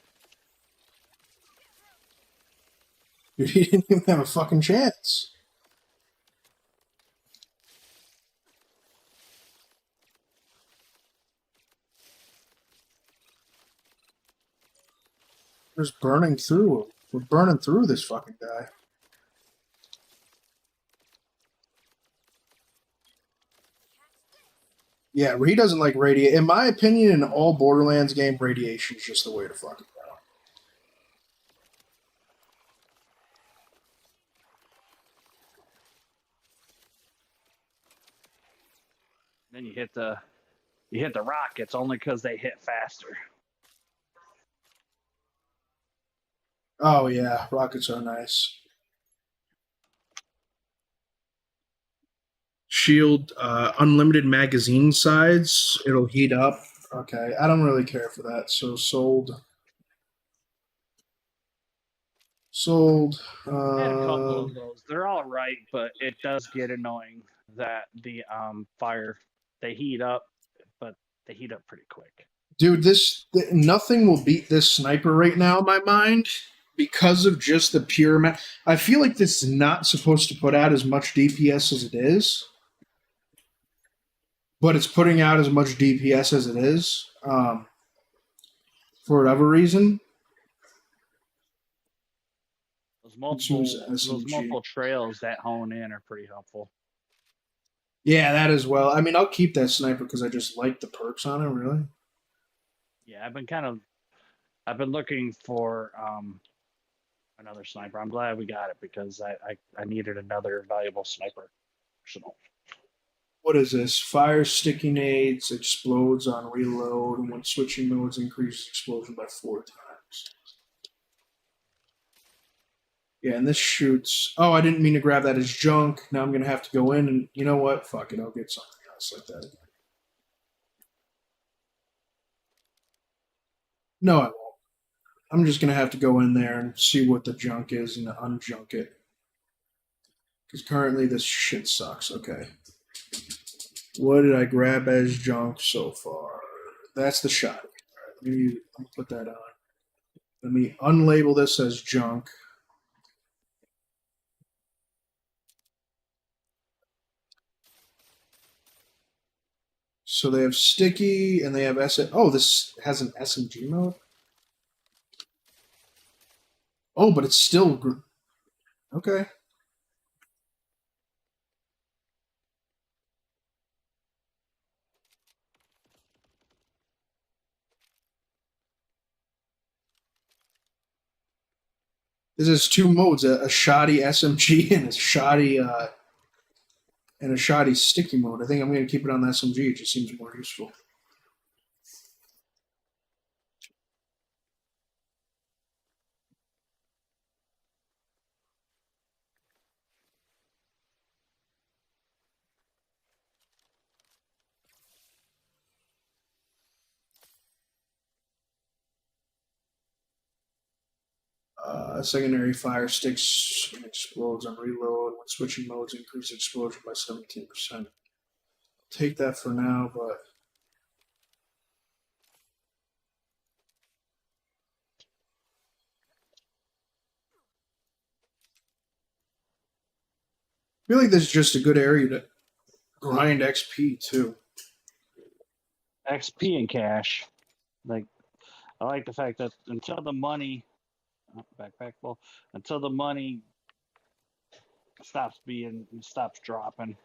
You didn't even have a fucking chance. We're just burning through. We're burning through this fucking guy. Yeah, he doesn't like radiation. In my opinion, in all Borderlands game, radiation is just the way to fucking go. Then you hit the rockets only because they hit faster. Oh yeah, rockets are nice. Shield, unlimited magazine size. It'll heat up. Okay, I don't really care for that. So sold. Sold. I had a couple of those. They're all right, but it does get annoying that the fire they heat up, but they heat up pretty quick. Dude, nothing will beat this sniper right now in my mind because of just the pure amount. I feel like this is not supposed to put out as much DPS as it is, but it's putting out as much DPS as it is for whatever reason. Those multiple trails that hone in are pretty helpful. Yeah, that as well. I mean, I'll keep that sniper because I just like the perks on it, really. Yeah, I've been looking for another sniper. I'm glad we got it because I needed another valuable sniper arsenal. What is this? Fire sticky nades, explodes on reload, and when switching modes, increases explosion by 4 times. Yeah, and this shoots... Oh, I didn't mean to grab that as junk. Now I'm going to have to go in and... You know what? Fuck it, I'll get something else like that. No, I won't. I'm just going to have to go in there and see what the junk is and unjunk it. Because currently this shit sucks. Okay. What did I grab as junk so far? That's the shot. All right, let me put that on. Let me unlabel this as junk. So they have sticky and they have Oh, this has an SMG mode? Oh, but it's still... Okay. This is 2 modes: a shoddy SMG and a shoddy sticky mode. I think I'm going to keep it on the SMG. It just seems more useful. Secondary fire sticks and explodes on reload. When switching modes, increase explosion by 17%. Take that for now, but I feel like this is just a good area to grind XP too. XP and cash. Like, I like the fact that until the money until the money stops dropping.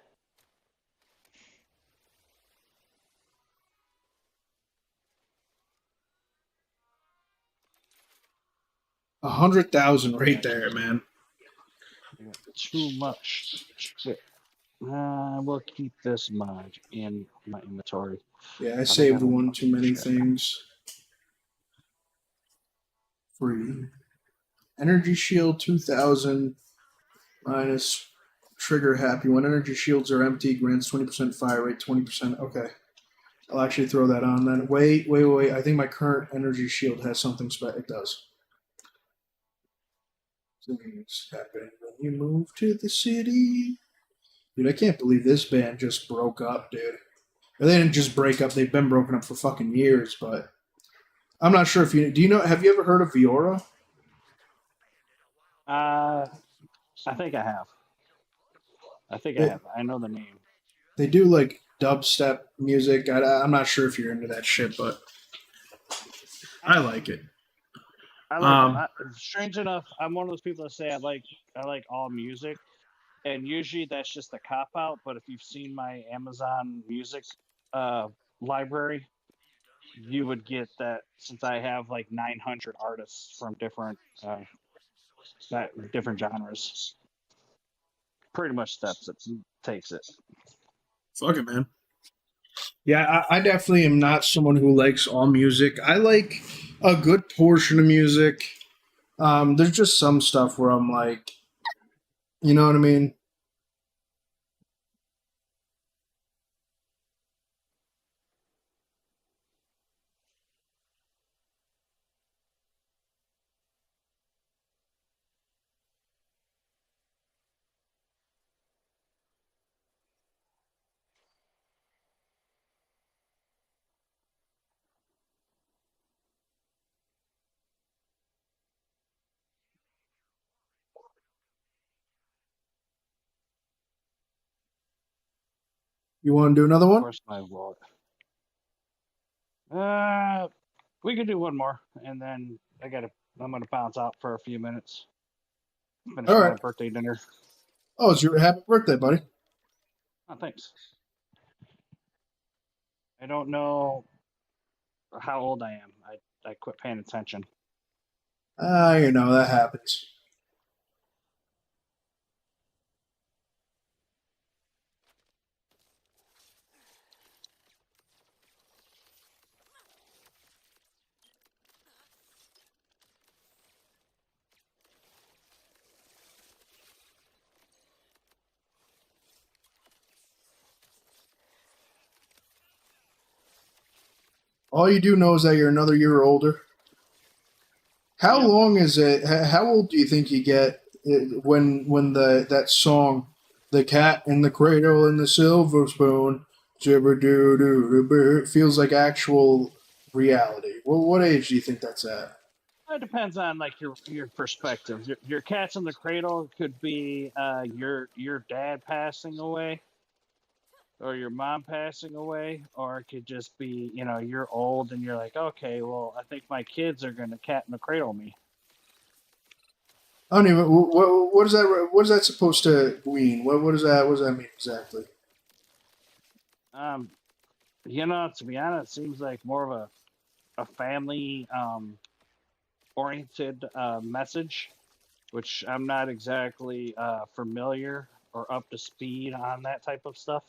$100,000 right there, man. Too much. We'll keep this mod in my inventory. Yeah, I saved one too many things. Free. Energy shield 2000 minus trigger happy. When energy shields are empty, grants 20% fire rate, 20%. Okay. I'll actually throw that on then. Wait. I think my current energy shield has something special. It does. Things happen when you move to the city. Dude, I can't believe this band just broke up, dude. Or they didn't just break up, they've been broken up for fucking years, but I'm not sure if you do you know have you ever heard of Viora? I think I have. I know the name. They do like dubstep music. I'm not sure if you're into that shit, but I like it. Strange enough, I'm one of those people that say I like all music, and usually that's just a cop out. But if you've seen my Amazon Music library, you would get that since I have like 900 artists from different genres. Pretty much takes it. Fuck it, man. Yeah, I definitely am not someone who likes all music. I like a good portion of music. There's just some stuff where I'm like, you know what I mean? You want to do another one? Where's my wallet? We could do one more, and then I'm gonna bounce out for a few minutes. Finish All my right. birthday dinner. Oh, it's your happy birthday, buddy. Oh, thanks. I don't know how old I am. I quit paying attention. You know, that happens. All you do know is that you're another year older. How Yep. long is it? How old do you think you get when that song, "The Cat in the Cradle and the Silver Spoon," jibber doo doo doo boo, feels like actual reality? Well, what age do you think that's at? It depends on like your perspective. Your cat's in the cradle could be your dad passing away, or your mom passing away, or it could just be you're old and you're like, okay, well, I think my kids are gonna cat in the cradle me. I don't even. What is that? What is that supposed to mean? What does that? What does that mean exactly? Um, to be honest, it seems like more of a family oriented message, which I'm not exactly familiar or up to speed on that type of stuff.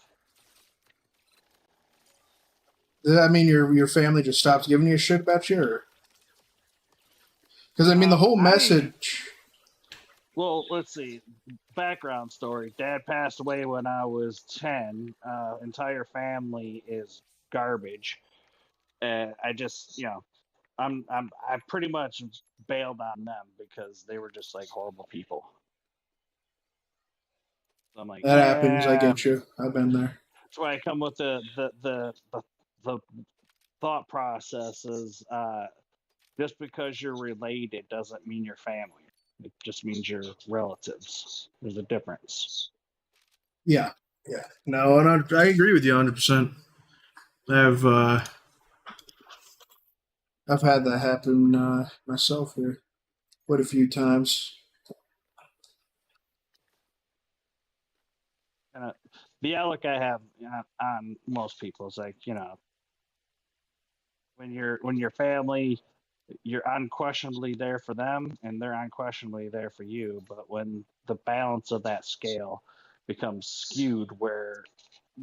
Does that mean your family just stops giving you a shit about you? Because I mean, the whole message. Well, let's see. Background story. Dad passed away when I was 10. Entire family is garbage. I just, I pretty much bailed on them because they were just like horrible people. So I'm like, That happens. I yeah. get you. I've been there. That's why I come with the thought processes. Just because you're related doesn't mean you're family. It just means you're relatives. There's a difference. Yeah, yeah. No, and I agree with you 100%. I've had that happen myself here quite a few times. And the outlook I have on most people is like, when your family, you're unquestionably there for them, and they're unquestionably there for you. But when the balance of that scale becomes skewed, where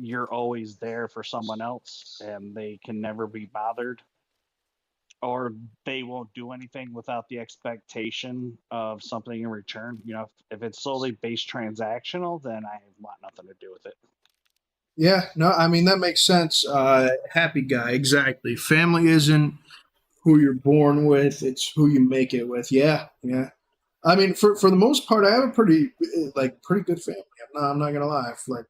you're always there for someone else and they can never be bothered, or they won't do anything without the expectation of something in return. If it's solely based transactional, then I want nothing to do with it. Yeah, no, I mean that makes sense. Happy guy, exactly. Family isn't who you're born with; it's who you make it with. Yeah, yeah. I mean, for the most part, I have a pretty good family. I'm not gonna lie. Like,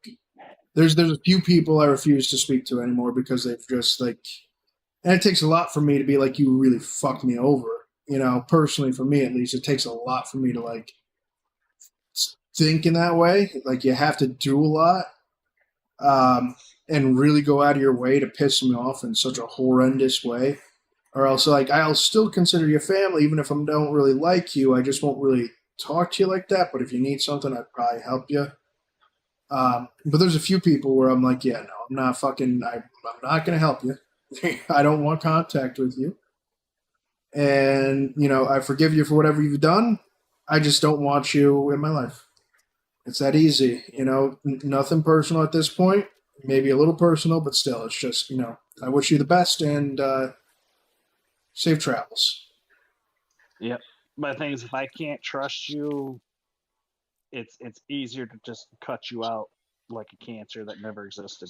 there's a few people I refuse to speak to anymore because they've just like, and it takes a lot for me to be like, you really fucked me over. Personally, for me at least, it takes a lot for me to like think in that way. Like, you have to do a lot, and really go out of your way to piss me off in such a horrendous way. Or else, like, I'll still consider you family, even if I don't really like you. I just won't really talk to you like that. But if you need something, I'd probably help you. But there's a few people where I'm like, yeah, no, I'm not not going to help you. I don't want contact with you. And, I forgive you for whatever you've done. I just don't want you in my life. It's that easy. Nothing personal at this point. Maybe a little personal, but still, it's just, I wish you the best and safe travels. Yep. But the thing is, if I can't trust you, it's easier to just cut you out like a cancer that never existed.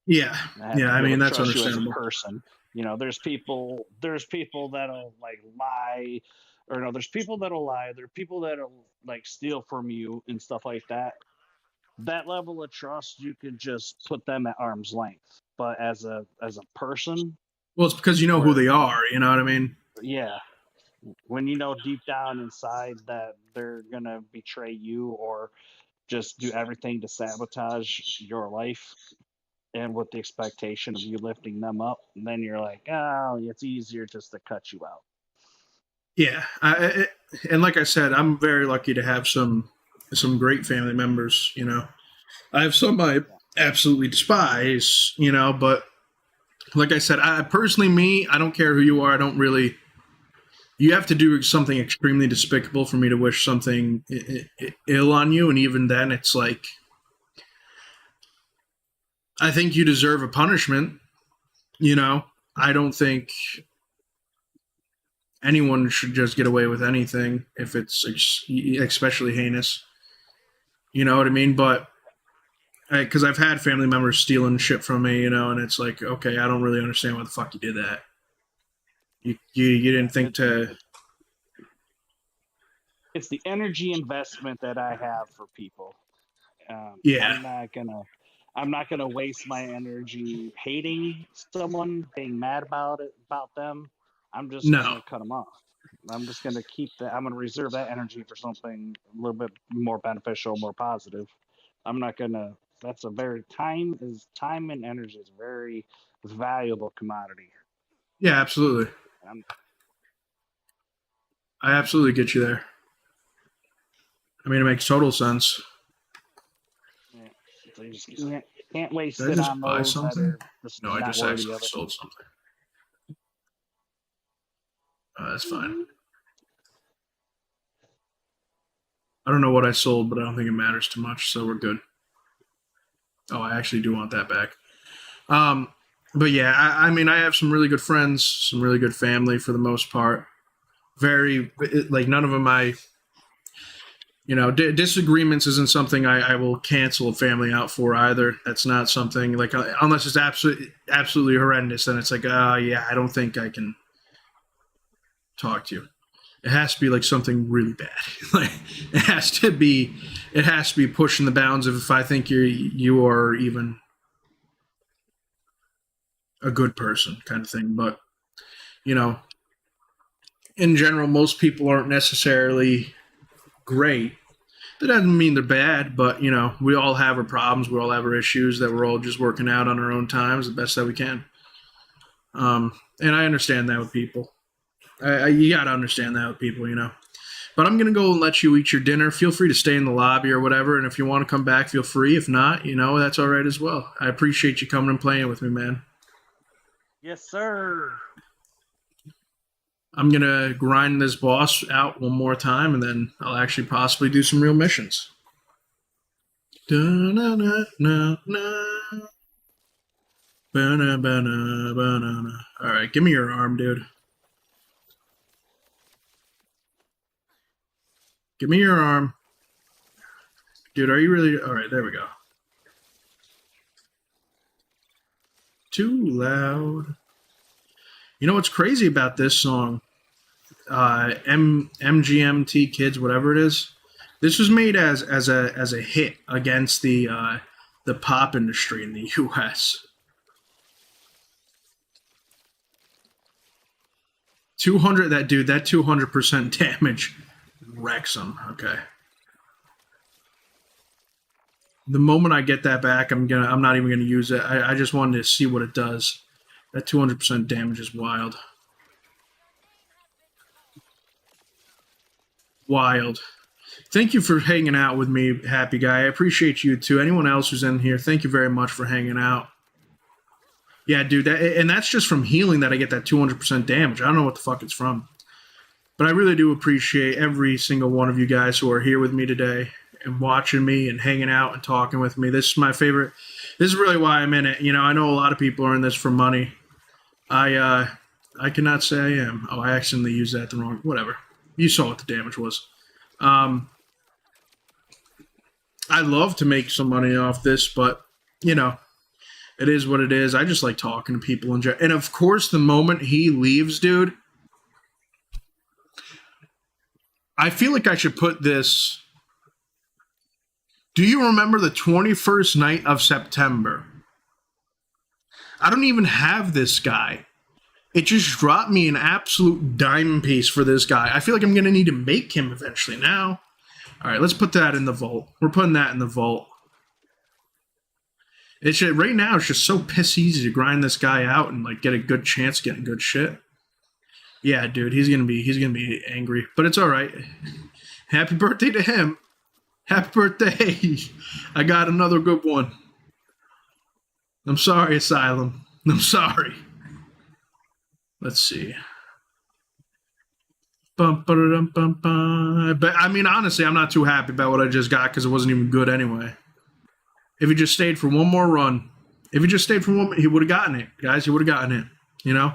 Yeah, yeah. I mean, that's understandable. You as a person, there's people that'll like lie, or no, there's people that'll lie. There are people that'll like steal from you and stuff like that. That level of trust, you can just put them at arm's length. But as a person, well, it's because you know who they are. You know what I mean? Yeah. When you know deep down inside that they're gonna betray you or just do everything to sabotage your life, and with the expectation of you lifting them up, and then you're like, oh, it's easier just to cut you out. Yeah, and like I said, I'm very lucky to have some great family members. You know, I have some I absolutely despise. You know, but like I said, I personally, I don't care who you are. I don't really. You have to do something extremely despicable for me to wish something ill on you, and even then, it's like, I think you deserve a punishment. You know, I don't think anyone should just get away with anything if it's especially heinous. You know what I mean? But because I've had family members stealing shit from me, you know, and it's like, okay, I don't really understand why the fuck you did that. You didn't think to. It's the energy investment that I have for people. Yeah. I'm not gonna waste my energy hating someone, being mad about them. I'm just gonna cut them off. I'm just gonna I'm gonna reserve that energy for something a little bit more beneficial, more positive. I'm not gonna. That's a very time and energy is a very valuable commodity. Yeah, absolutely. I absolutely get you there. I mean, it makes total sense. Yeah. So you just can't waste Did I it just on buy those something? just No, I not just worthy actually of it. sold something. That's fine. I don't know what I sold, but I don't think it matters too much, so we're good. Oh, I actually do want that back. But yeah, I mean, I have some really good friends, some really good family for the most part. Very, like, none of them disagreements isn't something I will cancel a family out for either. That's not something, like, unless it's absolutely horrendous, then it's like, yeah, I don't think I can talk to you. It has to be like something really bad. Like, it has to be pushing the bounds of if I think you are even a good person, kind of thing. But, you know, in general, most people aren't necessarily great. That doesn't mean they're bad, but, you know, we all have our problems, we all have our issues that we're all just working out on our own times the best that we can. And I understand that with people. You got to understand that with people, you know. But I'm going to go and let you eat your dinner. Feel free to stay in the lobby or whatever, and if you want to come back, feel free. If not, you know, that's all right as well. I appreciate you coming and playing with me, man. Yes, sir. I'm going to grind this boss out one more time, and then I'll actually possibly do some real missions. All right, give me your arm, dude. Give me your arm. Dude, are you really... All right, there we go. Too loud. You know what's crazy about this song? MGMT Kids, whatever it is. This was made as a hit against the pop industry in the U.S. 200, that 200% damage wrecks them. Okay. The moment I get that back, I'm not even gonna use it. I just wanted to see what it does. That 200% damage is wild. Wild. Thank you for hanging out with me, Happy Guy. I appreciate you too. Anyone else who's in here, thank you very much for hanging out. Yeah, dude, that's just from healing that I get that 200% damage. I don't know what the fuck it's from. But I really do appreciate every single one of you guys who are here with me today and watching me and hanging out and talking with me. This is my favorite. This is really why I'm in it. You know, I know a lot of people are in this for money. I cannot say I am. Oh, I accidentally used that the wrong... Whatever. You saw what the damage was. I love to make some money off this, but, you know, it is what it is. I just like talking to people in general. And, of course, the moment he leaves, dude... I feel like I should put this... Do you remember the 21st night of September? I don't even have this guy. It just dropped me an absolute dime piece for this guy. I feel like I'm going to need to make him eventually now. All right, let's put that in the vault. We're putting that in the vault. It's just, right now, it's just so piss easy to grind this guy out and like get a good chance getting good shit. Yeah, dude, he's gonna be angry, but it's all right. Happy birthday to him. Happy birthday. I got another good one. I'm sorry, Asylum. I'm sorry. Let's see. Bum, ba-da-dum, bum, bum. But I mean, honestly, I'm not too happy about what I just got because it wasn't even good anyway. If he just stayed for one more run, he would have gotten it, guys. He would have gotten it. You know,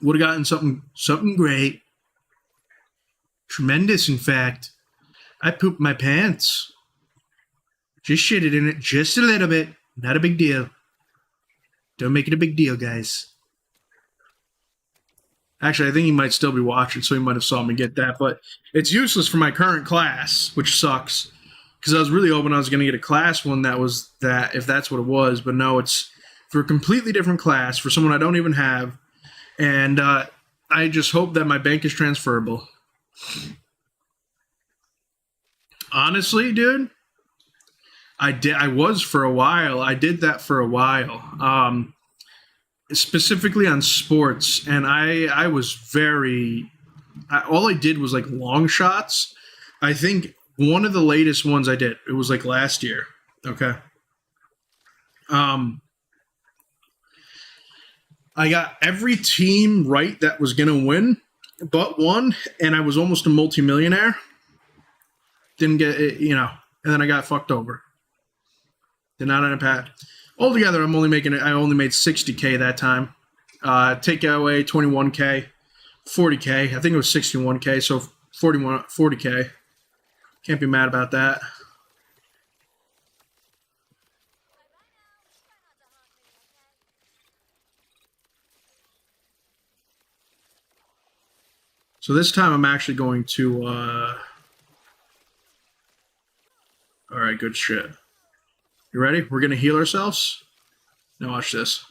would have gotten something great, tremendous. In fact, I pooped my pants. Just shitted in it, just a little bit. Not a big deal. Don't make it a big deal, guys. Actually, I think he might still be watching, so he might have saw me get that. But it's useless for my current class, which sucks. Because I was really hoping I was going to get a class one that was that, if that's what it was. But no, it's for a completely different class, for someone I don't even have. And I just hope that my bank is transferable. Honestly, dude, I was for a while. I did that for a while. Specifically on sports, and I was all I did was like long shots. I think one of the latest ones I did, it was like last year. Okay. I got every team right that was gonna win but one, and I was almost a multimillionaire. Didn't get it, and then I got fucked over. Did not end up at. Altogether, I only made $60K that time. Take away 21K, 40K. I think it was 61K, so 40K. Can't be mad about that. So this time I'm actually going to... All right, good shit. You ready? We're going to heal ourselves. Now watch this.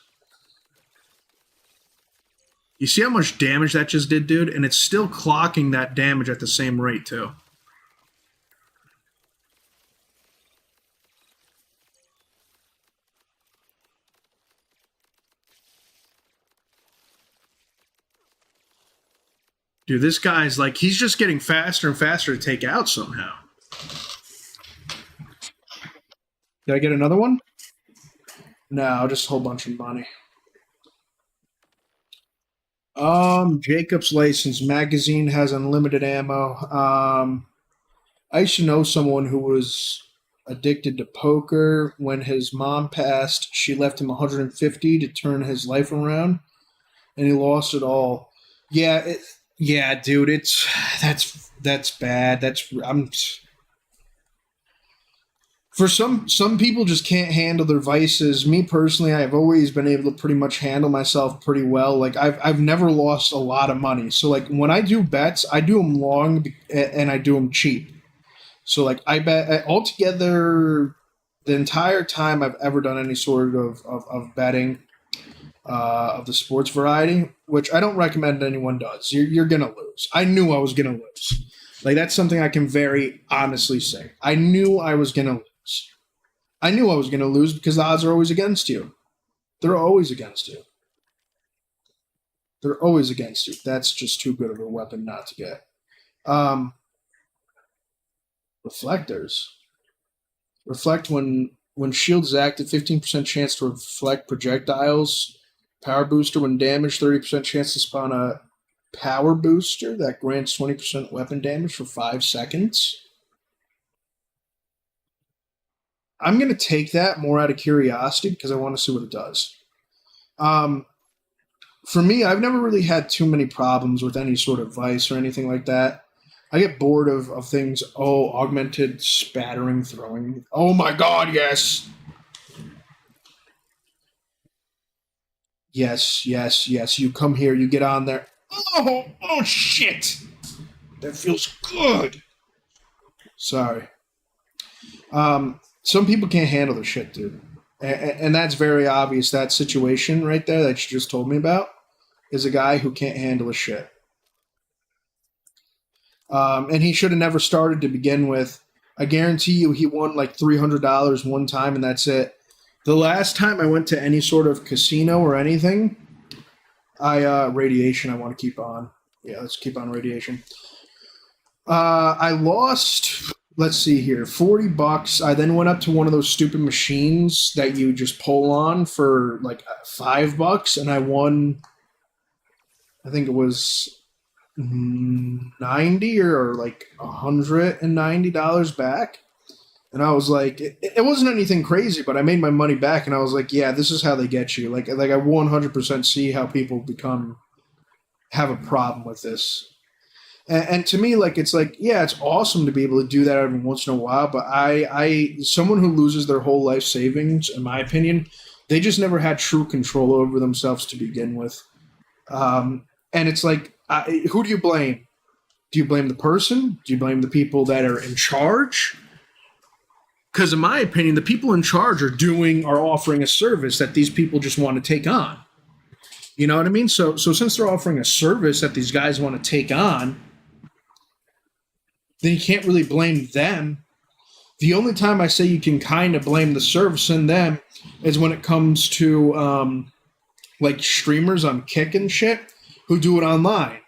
You see how much damage that just did, dude? And it's still clocking that damage at the same rate, too. Dude, this guy's like, he's just getting faster and faster to take out somehow. Did I get another one? No, just a whole bunch of money. Jacob's License magazine has unlimited ammo. I used to know someone who was addicted to poker. When his mom passed, she left him 150 to turn his life around, and he lost it all. Yeah, dude, that's bad. For some people just can't handle their vices. Me personally, I've always been able to pretty much handle myself pretty well. Like I've never lost a lot of money. So like when I do bets, I do them long and I do them cheap. So like I bet altogether the entire time I've ever done any sort of betting of the sports variety, which I don't recommend anyone does. You're gonna lose. I knew I was gonna lose. Like that's something I can very honestly say. I knew I was gonna lose. I knew I was going to lose because the odds are always against you. They're always against you. They're always against you. That's just too good of a weapon not to get. Reflectors. Reflect when shield is active, 15% chance to reflect projectiles. Power booster when damaged, 30% chance to spawn a power booster that grants 20% weapon damage for 5 seconds. I'm going to take that more out of curiosity because I want to see what it does. For me, I've never really had too many problems with any sort of vice or anything like that. I get bored of things. Oh, augmented spattering, throwing. Oh my god, yes. Yes. You come here, you get on there. Oh shit. That feels good. Sorry. Some people can't handle their shit, dude. And that's very obvious. That situation right there that you just told me about is a guy who can't handle his shit. And he should have never started to begin with. I guarantee you he won like $300 one time, and that's it. The last time I went to any sort of casino or anything, radiation I want to keep on. Yeah, let's keep on radiation. I lost, let's see here, $40. I then went up to one of those stupid machines that you just pull on for like $5, and I won, I think it was 90 or like $190 back. And I was like, it wasn't anything crazy, but I made my money back, and I was like, yeah, this is how they get you. Like I 100% see how people have a problem with this. And to me, like, it's like, yeah, it's awesome to be able to do that every once in a while, but someone who loses their whole life savings, in my opinion, they just never had true control over themselves to begin with. And it's like, who do you blame? Do you blame the person? Do you blame the people that are in charge? Because in my opinion, the people in charge are offering a service that these people just want to take on. You know what I mean? So since they're offering a service that these guys want to take on, then you can't really blame them. The only time I say you can kind of blame the service in them is when it comes to like streamers on Kick and shit who do it online.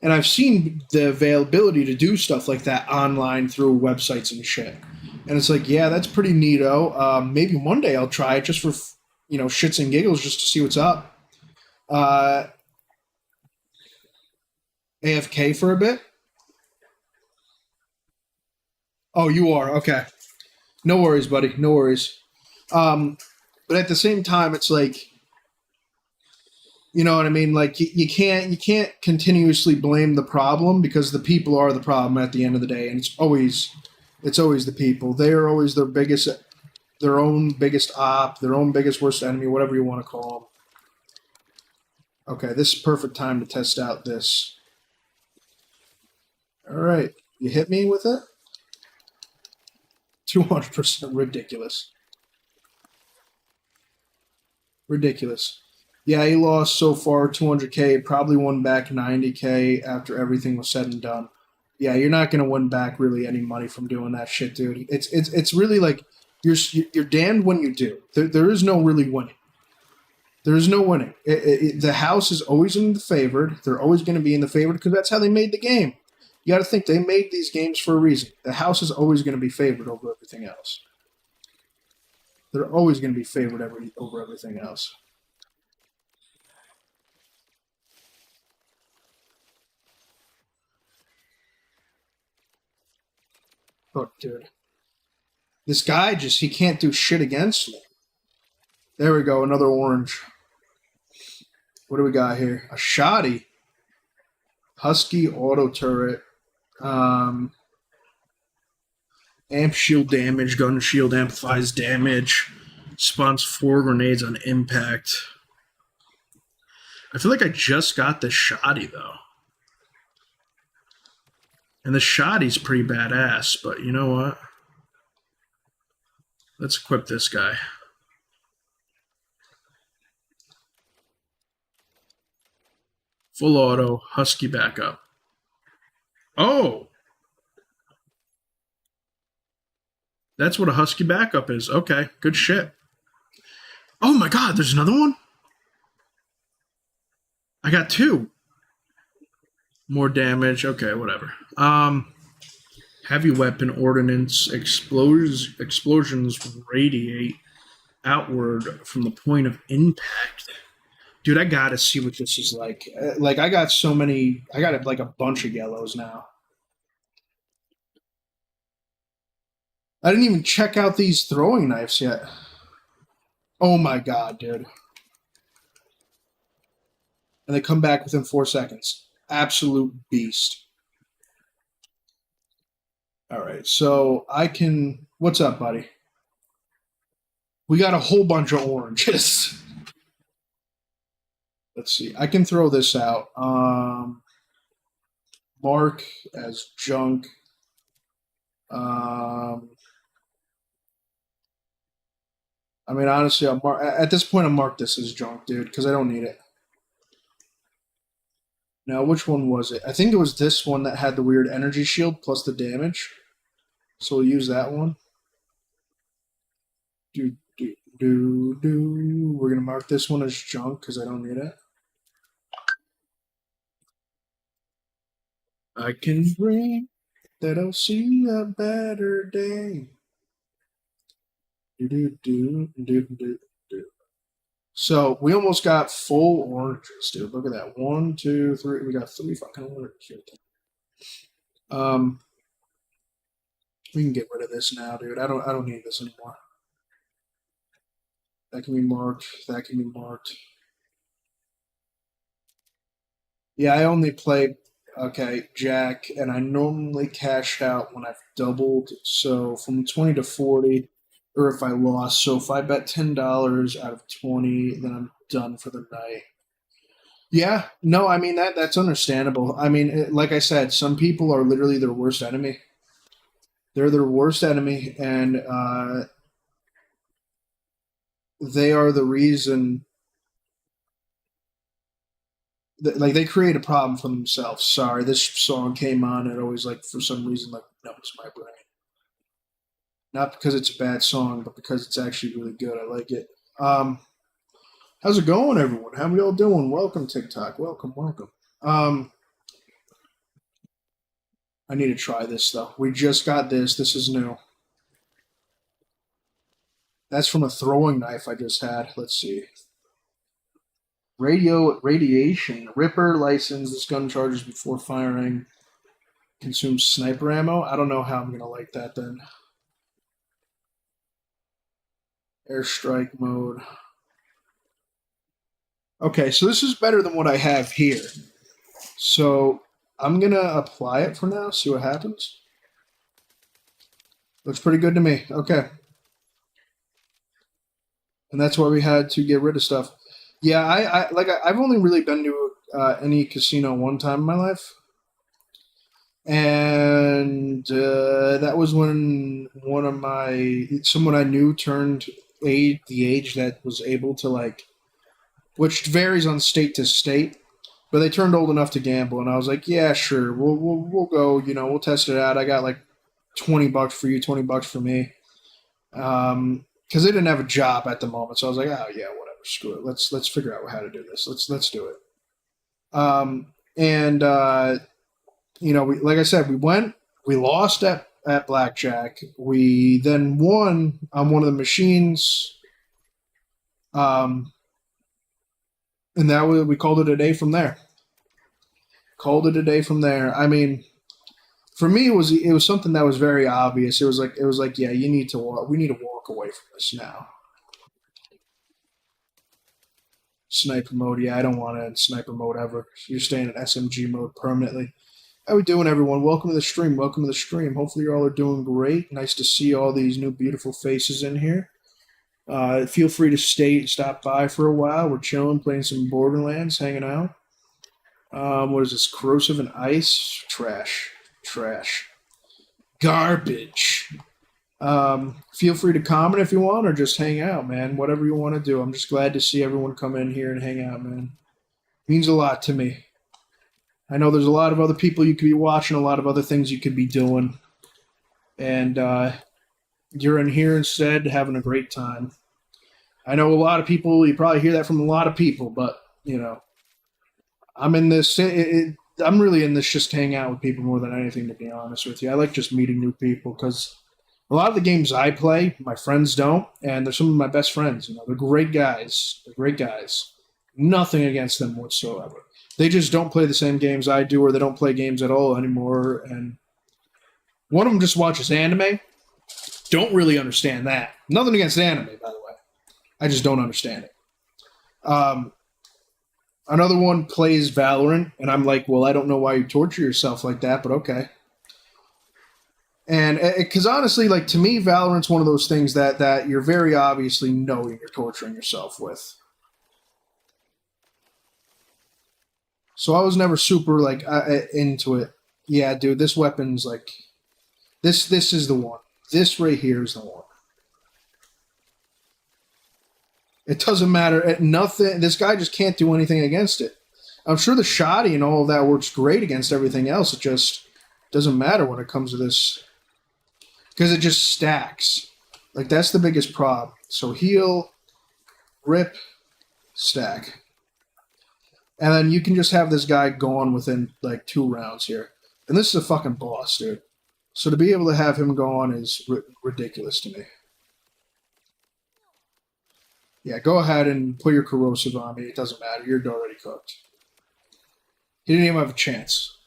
And I've seen the availability to do stuff like that online through websites and shit. And it's like, yeah, that's pretty neato. Maybe one day I'll try it just for, shits and giggles, just to see what's up. AFK for a bit? Oh, you are? Okay. No worries, buddy. No worries. But at the same time, it's like, you know what I mean? Like you can't continuously blame the problem, because the people are the problem at the end of the day, and it's always the people. They are always their own biggest op, their own biggest worst enemy, whatever you want to call them. Okay, this is perfect time to test out this. All right, you hit me with it. 200% ridiculous. Ridiculous. Yeah, he lost so far 200K, probably won back 90K after everything was said and done. Yeah, you're not going to win back really any money from doing that shit, dude. It's really like you're damned when you do. There is no really winning. There is no winning. The house is always in the favored. They're always going to be in the favored because that's how they made the game. You got to think they made these games for a reason. The house is always going to be favored over everything else. They're always going to be favored over everything else. Oh, dude. This guy he can't do shit against me. There we go, another orange. What do we got here? A shoddy. Husky auto turret. Amp shield damage. Gun shield amplifies damage. Spawns 4 grenades on impact. I feel like I just got the shoddy, though. And the shoddy's pretty badass, but you know what? Let's equip this guy. Full auto, Husky backup. Oh! That's what a Husky backup is. Okay, good shit. Oh my god, there's another one? I got 2. More damage. Okay, whatever. Heavy weapon ordnance. Explosions radiate outward from the point of impact. Dude, I gotta see what this is like. Like, I got like a bunch of yellows now. I didn't even check out these throwing knives yet. Oh my god, dude. And they come back within 4 seconds. Absolute beast. Alright, so I can... What's up, buddy? We got a whole bunch of oranges. Let's see. I can throw this out. Mark as junk. I mean, honestly, at this point, I'll mark this as junk, dude, because I don't need it. Now, which one was it? I think it was this one that had the weird energy shield plus the damage. So we'll use that one. We're going to mark this one as junk because I don't need it. I can dream that I'll see a better day. So we almost got full oranges, dude. Look at that. 1, 2, 3. We got 3 fucking oranges. We can get rid of this now, dude. I don't need this anymore. That can be marked. That can be marked. Yeah, I only play Jack, and I normally cash out when I've doubled. So from 20 to 40, or if I lost. So if I bet $10 out of 20, then I'm done for the night. Yeah, no, I mean that's understandable. I mean, like I said, some people are literally their worst enemy. They're their worst enemy, and they are the reason. Like they create a problem for themselves. Sorry, this song came on and always for some reason numbs my brain. Not because it's a bad song, but because it's actually really good. I like it. How's it going, everyone? How we all doing? Welcome, TikTok. Welcome. I need to try this though. We just got this. This is new. That's from a throwing knife I just had. Let's see. Radiation. Ripper license. This gun charges before firing. Consumes sniper ammo. I don't know how I'm going to like that then. Airstrike mode. Okay, so this is better than what I have here. So I'm going to apply it for now, see what happens. Looks pretty good to me. Okay. And that's why we had to get rid of stuff. Yeah, I've only really been to any casino one time in my life. And that was when someone I knew turned the age that was able to which varies on state to state, but they turned old enough to gamble, and I was like, yeah, sure, we'll go, we'll test it out. I got $20 for you, $20 for me, because they didn't have a job at the moment, so I was like, oh yeah, whatever, screw it. Let's figure out how to do this. Let's do it. Like I said, we lost at blackjack. We then won on one of the machines. And that we called it a day from there. I mean, for me, it was something that was very obvious. It was like, yeah, we need to walk away from this now. Sniper mode, yeah, I don't want to in sniper mode ever. You're staying in SMG mode permanently. How we doing, everyone? Welcome to the stream. Hopefully you all are doing great. Nice to see all these new beautiful faces in here. Feel free to stop by for a while. We're chilling, playing some Borderlands, hanging out. What is this? Corrosive and ice? Trash. Garbage. Feel free to comment if you want, or just hang out, man. Whatever you want to do. I'm just glad to see everyone come in here and hang out, man. Means a lot to me. I know there's a lot of other people you could be watching, a lot of other things you could be doing. And, you're in here instead having a great time. I know a lot of people, you probably hear that from a lot of people, but, I'm in this, I'm really in this just to hang out with people more than anything, to be honest with you. I like just meeting new people because a lot of the games I play, my friends don't, and they're some of my best friends. They're great guys. Nothing against them whatsoever. They just don't play the same games I do, or they don't play games at all anymore, and one of them just watches anime. Don't really understand that. Nothing against anime, by the way. I just don't understand it. Another one plays Valorant, and I'm like, well, I don't know why you torture yourself like that, but okay. And because honestly, to me, Valorant's one of those things that you're very obviously knowing you're torturing yourself with. So I was never super into it. Yeah, dude, this weapon's this is the one. This right here is the one. It doesn't matter. Nothing. This guy just can't do anything against it. I'm sure the shoddy and all of that works great against everything else. It just doesn't matter when it comes to this because it just stacks. Like, that's the biggest problem. So heal, rip, stack. And then you can just have this guy gone within, like, 2 rounds here. And this is a fucking boss, dude. So to be able to have him go on is ridiculous to me. Yeah, go ahead and put your corrosive on me. It doesn't matter. You're already cooked. He didn't even have a chance.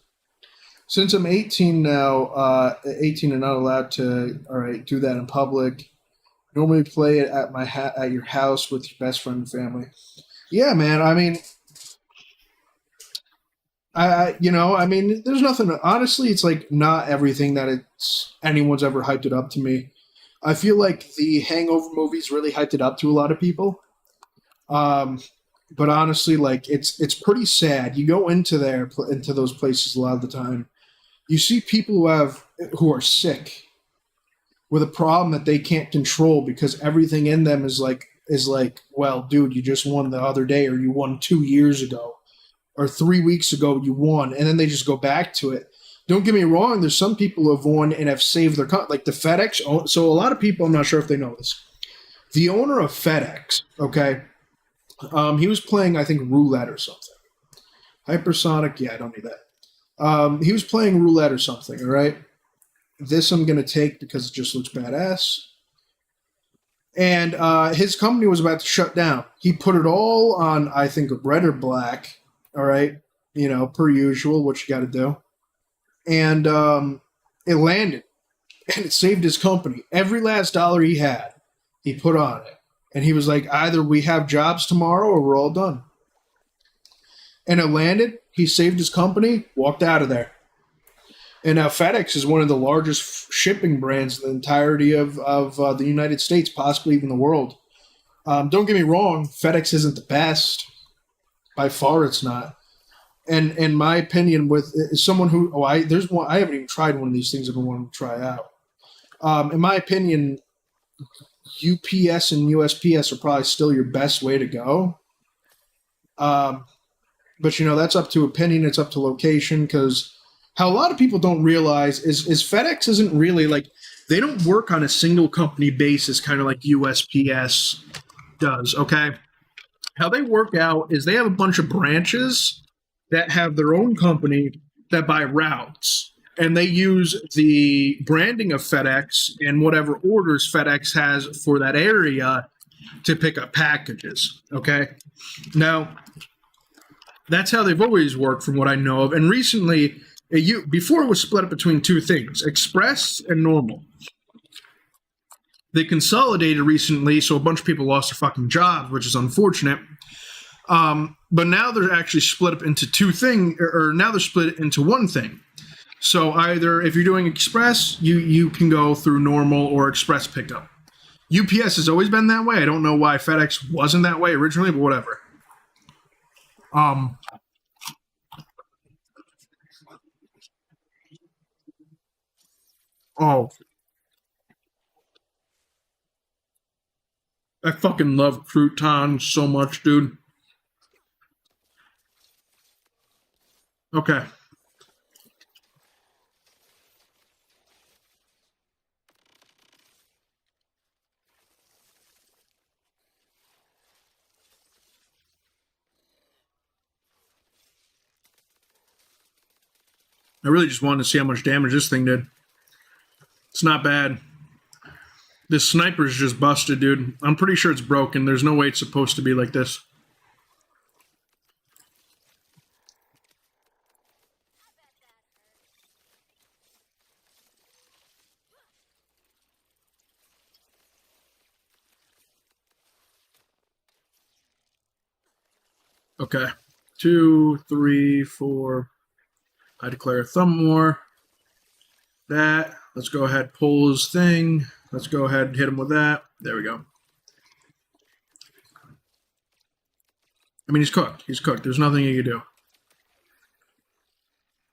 Since I'm 18 now, 18 and not allowed to, all right, do that in public. Normally play it at at your house with your best friend and family. Yeah, man. I mean, there's nothing. Honestly, it's like not everything that anyone's ever hyped it up to me. I feel like the Hangover movies really hyped it up to a lot of people. But honestly, like it's pretty sad. You go into those places a lot of the time. You see people who are sick with a problem that they can't control because everything in them is like, well, dude, you just won the other day, or you won 2 years ago, or 3 weeks ago you won, and then they just go back to it. Don't get me wrong. There's some people who have won and have saved their like the FedEx. So a lot of people, I'm not sure if they know this. The owner of FedEx, okay, he was playing, I think, roulette or something. Hypersonic, yeah, I don't need that. He was playing roulette or something, all right? This I'm going to take because it just looks badass. And his company was about to shut down. He put it all on, I think, red or black, all right? You know, per usual, what you got to do. And it landed. And it saved his company. Every last dollar he had, he put on it. And he was like, either we have jobs tomorrow or we're all done. And it landed. He saved his company, walked out of there. And now FedEx is one of the largest shipping brands in the entirety of the United States, possibly even the world. Don't get me wrong, FedEx isn't the best. By far, it's not. And in my opinion, with someone who I haven't even tried one of these things I've been wanting to try out. In my opinion, UPS and USPS are probably still your best way to go. But that's up to opinion. It's up to location, because how a lot of people don't realize is FedEx isn't really like, they don't work on a single company basis, kind of like USPS does, okay? How they work out is they have a bunch of branches that have their own company that buy routes. And they use the branding of FedEx and whatever orders FedEx has for that area to pick up packages, okay? Now, that's how they've always worked from what I know of. And recently, before it was split up between 2 things, express and normal. They consolidated recently, so a bunch of people lost their fucking jobs, which is unfortunate. But now they're actually split up into 2 things, or now they're split into 1 thing. So either if you're doing express, you can go through normal or express pickup. UPS has always been that way. I don't know why FedEx wasn't that way originally, but whatever. Oh. I fucking love croutons so much, dude. Okay. I really just wanted to see how much damage this thing did. It's not bad. This sniper's just busted, dude. I'm pretty sure it's broken. There's no way it's supposed to be like this. Okay. 2, 3, 4. I declare a thumb war. That. Let's go ahead, pull his thing. Let's go ahead and hit him with that. There we go. I mean, he's cooked. He's cooked. There's nothing you can do.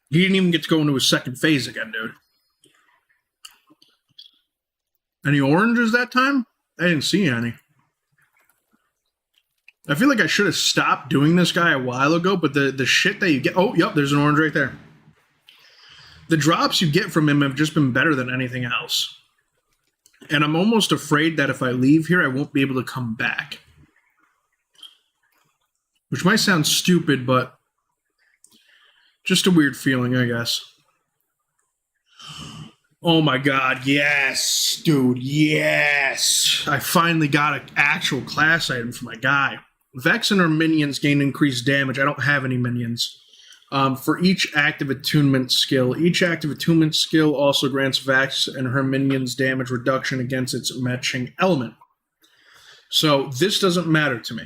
He didn't even get to go into his second phase again, dude. Any oranges that time? I didn't see any. I feel like I should have stopped doing this guy a while ago, but the shit that you get... Oh, yep, there's an orange right there. The drops you get from him have just been better than anything else. And I'm almost afraid that if I leave here, I won't be able to come back. Which might sound stupid, but just a weird feeling, I guess. Oh my god, yes, dude, yes. I finally got an actual class item for my guy. Vex and her minions gain increased damage. I don't have any minions. For each active attunement skill. Each active attunement skill also grants Vex and her minions damage reduction against its matching element. So this doesn't matter to me.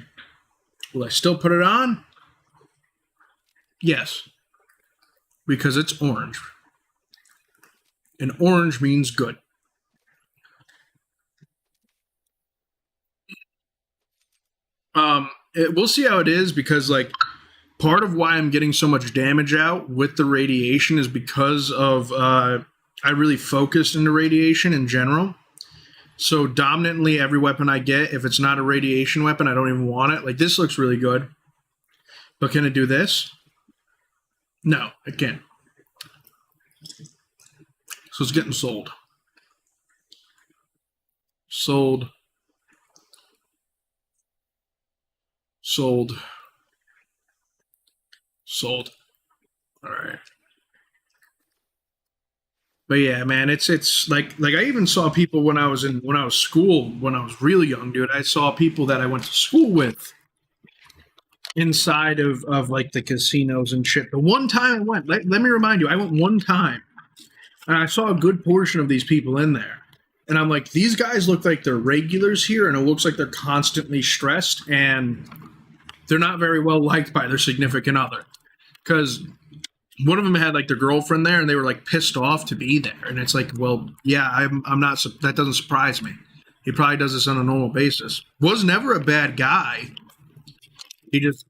Will I still put it on? Yes. Because it's orange. And orange means good. We'll see how it is, because like part of why I'm getting so much damage out with the radiation is because of I really focused into radiation in general. So dominantly every weapon I get, if it's not a radiation weapon, I don't even want it. Like this looks really good. But can it do this? No, it can't. So it's getting sold. Sold. Sold. Sold. All right. But yeah, man, it's like I even saw people when I was school, when I was really young, dude. I saw people that I went to school with inside of like the casinos and shit. The one time I went, let me remind you, I went one time. And I saw a good portion of these people in there. And I'm like, these guys look like they're regulars here, and it looks like they're constantly stressed, and they're not very well liked by their significant other. Because one of them had like their girlfriend there, and they were like pissed off to be there. And it's like, well, yeah, I'm not, that doesn't surprise me. He probably does this on a normal basis. Was never a bad guy. He just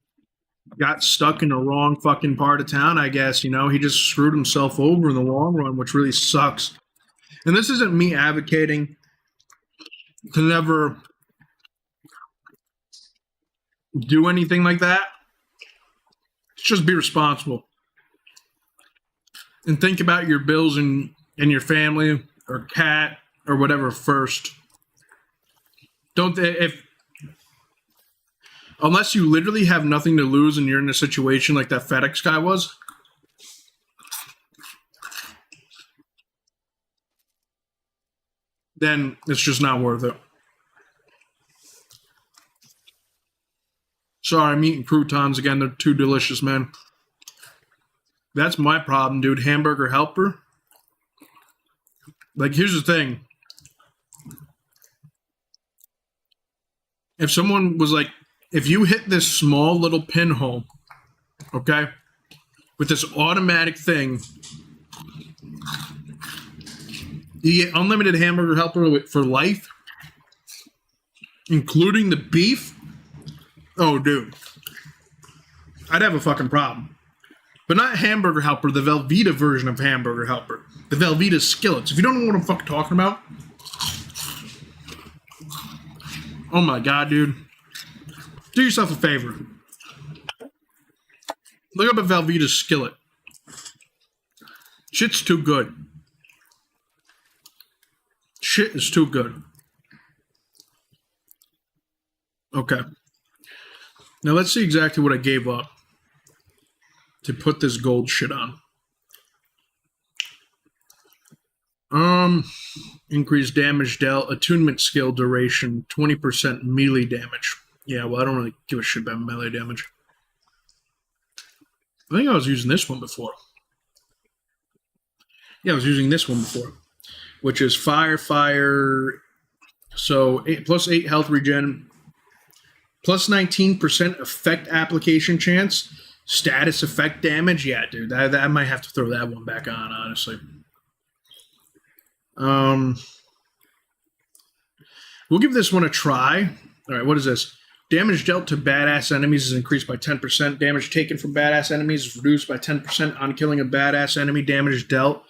got stuck in the wrong fucking part of town, I guess. You know, he just screwed himself over in the long run, which really sucks. And this isn't me advocating to never do anything like that. Just be responsible and think about your bills and your family or cat or whatever first. Unless you literally have nothing to lose and you're in a situation like that FedEx guy was. Then it's just not worth it. Sorry, I'm eating croutons again. They're too delicious, man. That's my problem, dude. Hamburger helper. Like, here's the thing. If someone was like, if you hit this small little pinhole, okay, with this automatic thing, you get unlimited hamburger helper for life, including the beef. Oh, dude. I'd have a fucking problem. But not hamburger helper, the Velveeta version of hamburger helper. The Velveeta skillets. If you don't know what I'm fucking talking about. Oh my god, dude. Do yourself a favor. Look up a Velveeta skillet. Shit's too good. Shit is too good. Okay. Now let's see exactly what I gave up to put this gold shit on. Increased damage dealt, attunement skill duration, 20% melee damage. Yeah, well, I don't really give a shit about melee damage. I think I was using this one before. Yeah, I was using this one before, which is fire. So plus 8 health regen, plus 19% effect application chance, status effect damage. Yeah, dude, I might have to throw that one back on, honestly. We'll give this one a try. All right, what is this? Damage dealt to badass enemies is increased by 10%. Damage taken from badass enemies is reduced by 10% on killing a badass enemy. Damage dealt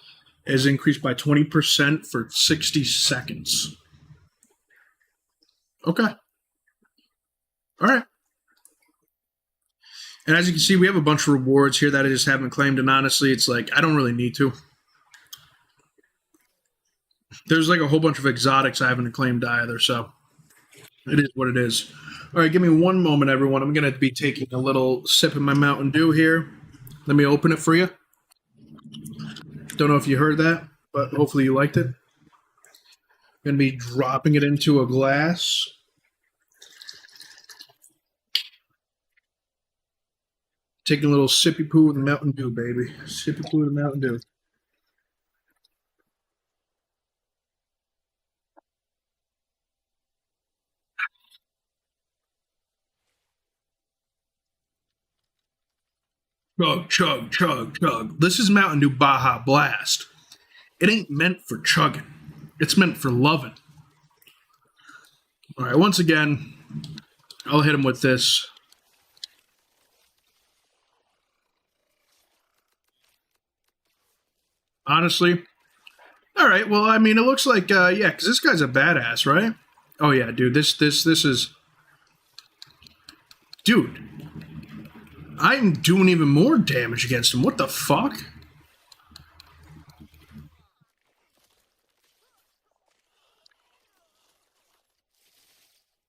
is increased by 20% for 60 seconds. Okay. All right. And as you can see, we have a bunch of rewards here that I just haven't claimed, and honestly, it's like, I don't really need to. There's like a whole bunch of exotics I haven't claimed either, so it is what it is. All right, give me one moment, everyone. I'm going to be taking a little sip of my Mountain Dew here. Let me open it for you. Don't know if you heard that, but hopefully you liked it. I'm going to be dropping it into a glass. Taking a little sippy poo with Mountain Dew, baby. Sippy poo with Mountain Dew. Chug, chug, chug, chug. This is Mountain Dew Baja Blast. It ain't meant for chugging. It's meant for loving. All right, once again, I'll hit him with this. Honestly. All right, well, I mean, it looks like, yeah, because this guy's a badass, right? Oh, yeah, dude, this is... Dude. I'm doing even more damage against him. What the fuck?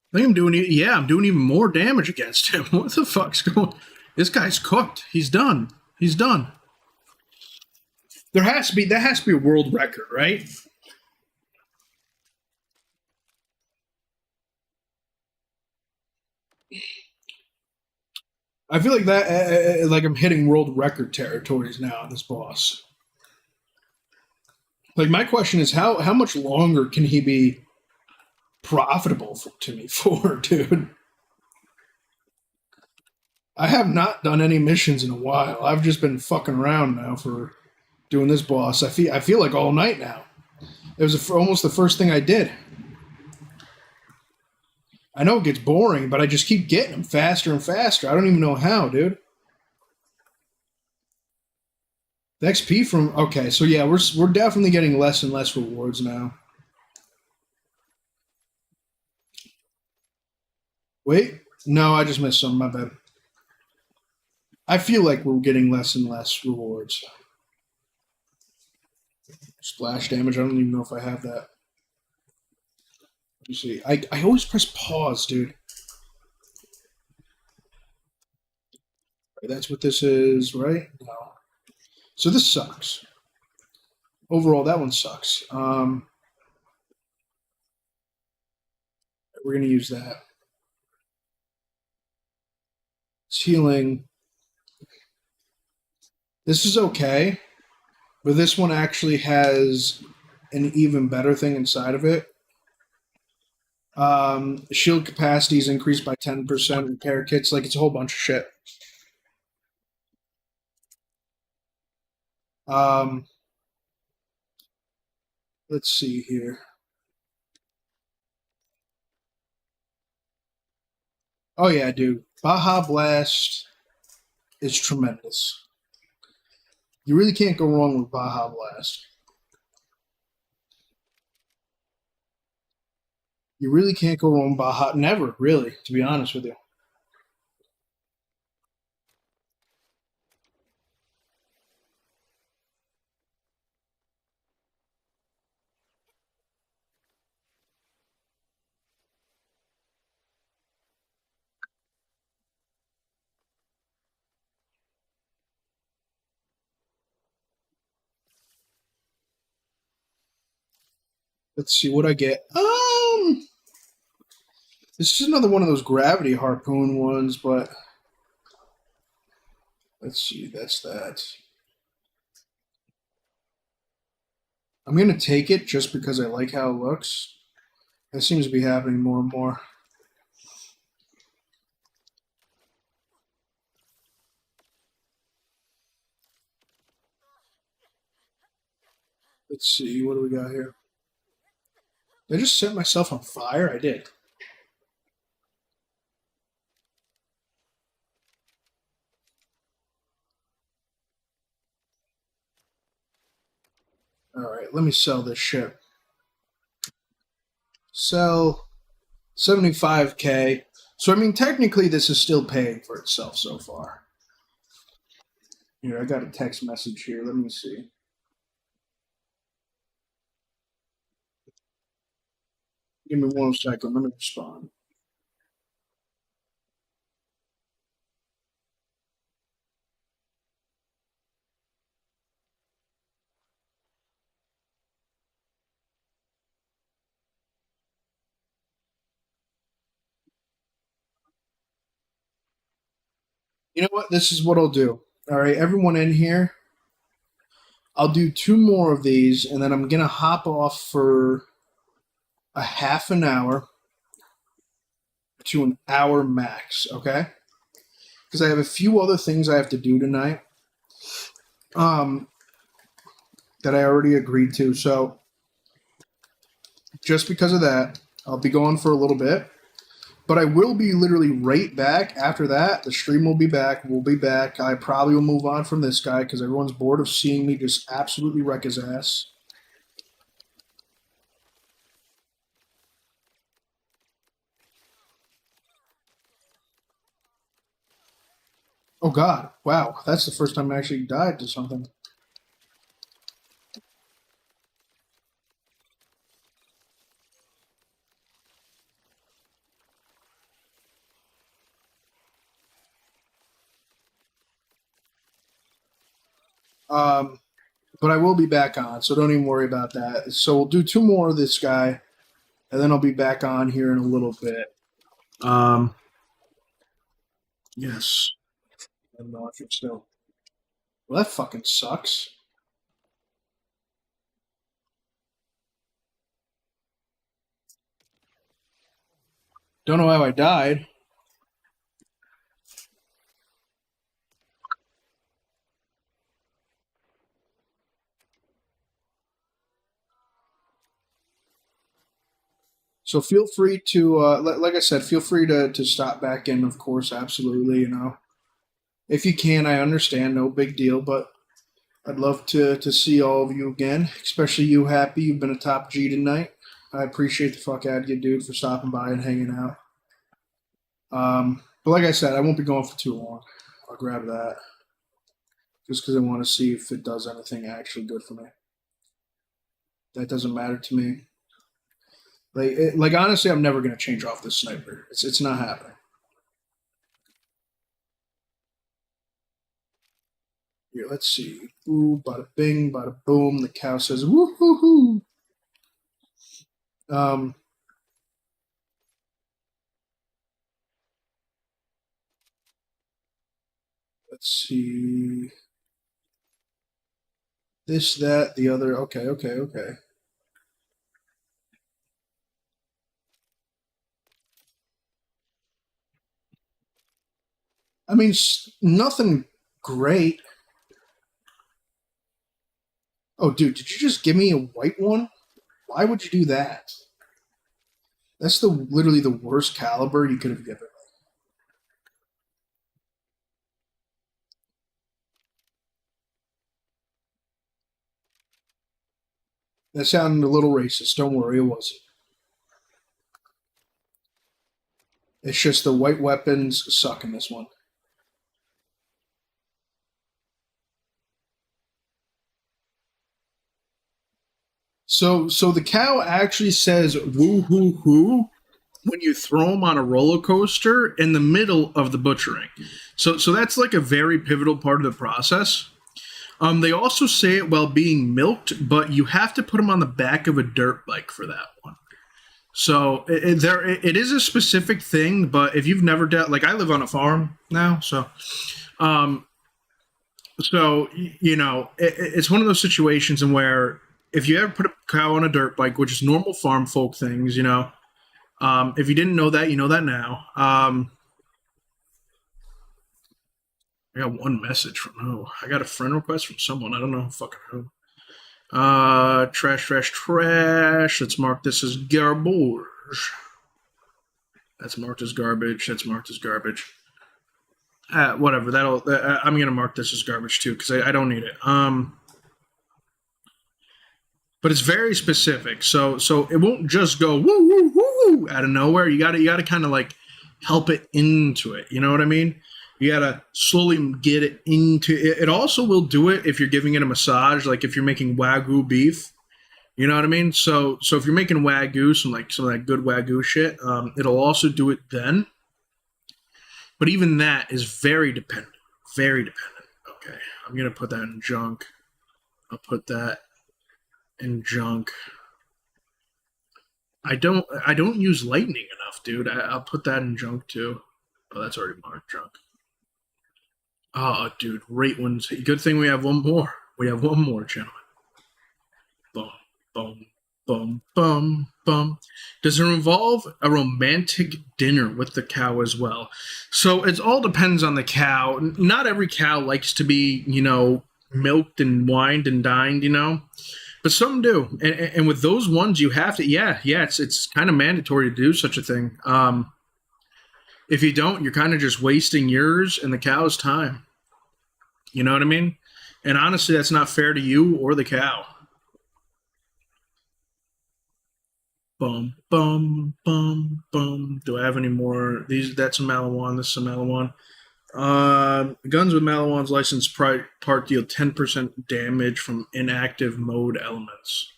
I think I'm doing, yeah, I'm doing even more damage against him. What the fuck's going on? This guy's cooked. He's done. He's done. That has to be a world record, right? I feel like that, like I'm hitting world record territories now on this boss. Like, my question is, how much longer can he be profitable to me for, dude? I have not done any missions in a while. I've just been fucking around now for doing this boss. I feel like all night now. It was almost the first thing I did. I know it gets boring, but I just keep getting them faster and faster. I don't even know how, dude. The XP from... Okay, so yeah, we're definitely getting less and less rewards now. Wait. No, I just missed some. My bad. I feel like we're getting less and less rewards. Splash damage. I don't even know if I have that. Let me see. I always press pause, dude. That's what this is, right? No. So this sucks. Overall, that one sucks. We're going to use that. It's healing. This is okay, but this one actually has an even better thing inside of it. Shield capacity is increased by 10%. Repair kits, like, it's a whole bunch of shit. Let's see here. Oh yeah, dude. Baja Blast is tremendous. You really can't go wrong with Baja Blast. You really can't go wrong with Baja. Never, really, to be honest with you. Let's see what I get. This is another one of those gravity harpoon ones, but let's see. That's that. I'm gonna take it just because I like how it looks. That seems to be happening more and more. Let's see. What do we got here? Did I just set myself on fire? I did. Alright, let me sell this shit. Sell 75k. So, I mean, technically this is still paying for itself so far. Here, I got a text message here. Let me see. Give me 1 second. Let me respond. You know what? This is what I'll do. All right, everyone in here, I'll do 2 more of these, and then I'm going to hop off for a half an hour to an hour max, okay? Because I have a few other things I have to do tonight that I already agreed to. So just because of that, I'll be going for a little bit. But I will be literally right back after that. The stream will be back. We'll be back. I probably will move on from this guy because everyone's bored of seeing me just absolutely wreck his ass. Oh, God. Wow. That's the first time I actually died to something. But I will be back on, so don't even worry about that. So we'll do 2 more of this guy, and then I'll be back on here in a little bit. Yes. I'm not still. Well, that fucking sucks. Don't know how I died. So feel free to, like I said, feel free to stop back in, of course, absolutely, you know. If you can, I understand, no big deal, but I'd love to see all of you again, especially you, Happy. You've been a top G tonight. I appreciate the fuck out of you, dude, for stopping by and hanging out. But like I said, I won't be going for too long. I'll grab that. Just because I want to see if it does anything actually good for me. That doesn't matter to me. Like honestly, I'm never gonna change off this sniper. It's not happening. Here, let's see. Ooh, bada bing, bada boom. The cow says woo hoo hoo. Let's see. This, that, the other. Okay. I mean, nothing great. Oh, dude, did you just give me a white one? Why would you do that? That's literally the worst caliber you could have given me. That sounded a little racist. Don't worry, it wasn't. It's just the white weapons suck in this one. So the cow actually says woo hoo hoo when you throw them on a roller coaster in the middle of the butchering. So that's like a very pivotal part of the process. They also say it while being milked, but you have to put them on the back of a dirt bike for that one. So it is a specific thing, but if you've never dealt, like I live on a farm now, so you know it's one of those situations in where if you ever put a cow on a dirt bike, which is normal farm folk things, you know, if you didn't know that, you know that now. I got one message from who? I got a friend request from someone. I don't know fucking who. Trash. Let's mark this as garbage. That's marked as garbage. Whatever. I'm gonna mark this as garbage too because I don't need it. But it's very specific. So it won't just go woo woo woo out of nowhere. You gotta kind of like help it into it. You know what I mean? You gotta slowly get it into it. It also will do it if you're giving it a massage, like if you're making Wagyu beef. You know what I mean? So if you're making Wagyu, some of that good Wagyu shit, it'll also do it then. But even that is very dependent. Very dependent. Okay, I'm gonna put that in junk. I'll put that in junk. I don't use lightning enough, dude. I'll put that in junk too. Oh, that's already marked junk. Oh, dude, great ones. Good thing we have one more. We have one more, gentlemen. Boom, boom, boom, boom, boom. Does it involve a romantic dinner with the cow as well? So it all depends on the cow. Not every cow likes to be, milked and wined and dined, but some do. And with those ones, you have to, it's kind of mandatory to do such a thing. If you don't, you're kind of just wasting yours and the cow's time. You know what I mean? And honestly, that's not fair to you or the cow. Boom, boom, boom, boom. Do I have any more? That's a Malawan. This is a Malawan. Guns with Malawan's license part deal 10% damage from inactive mode elements.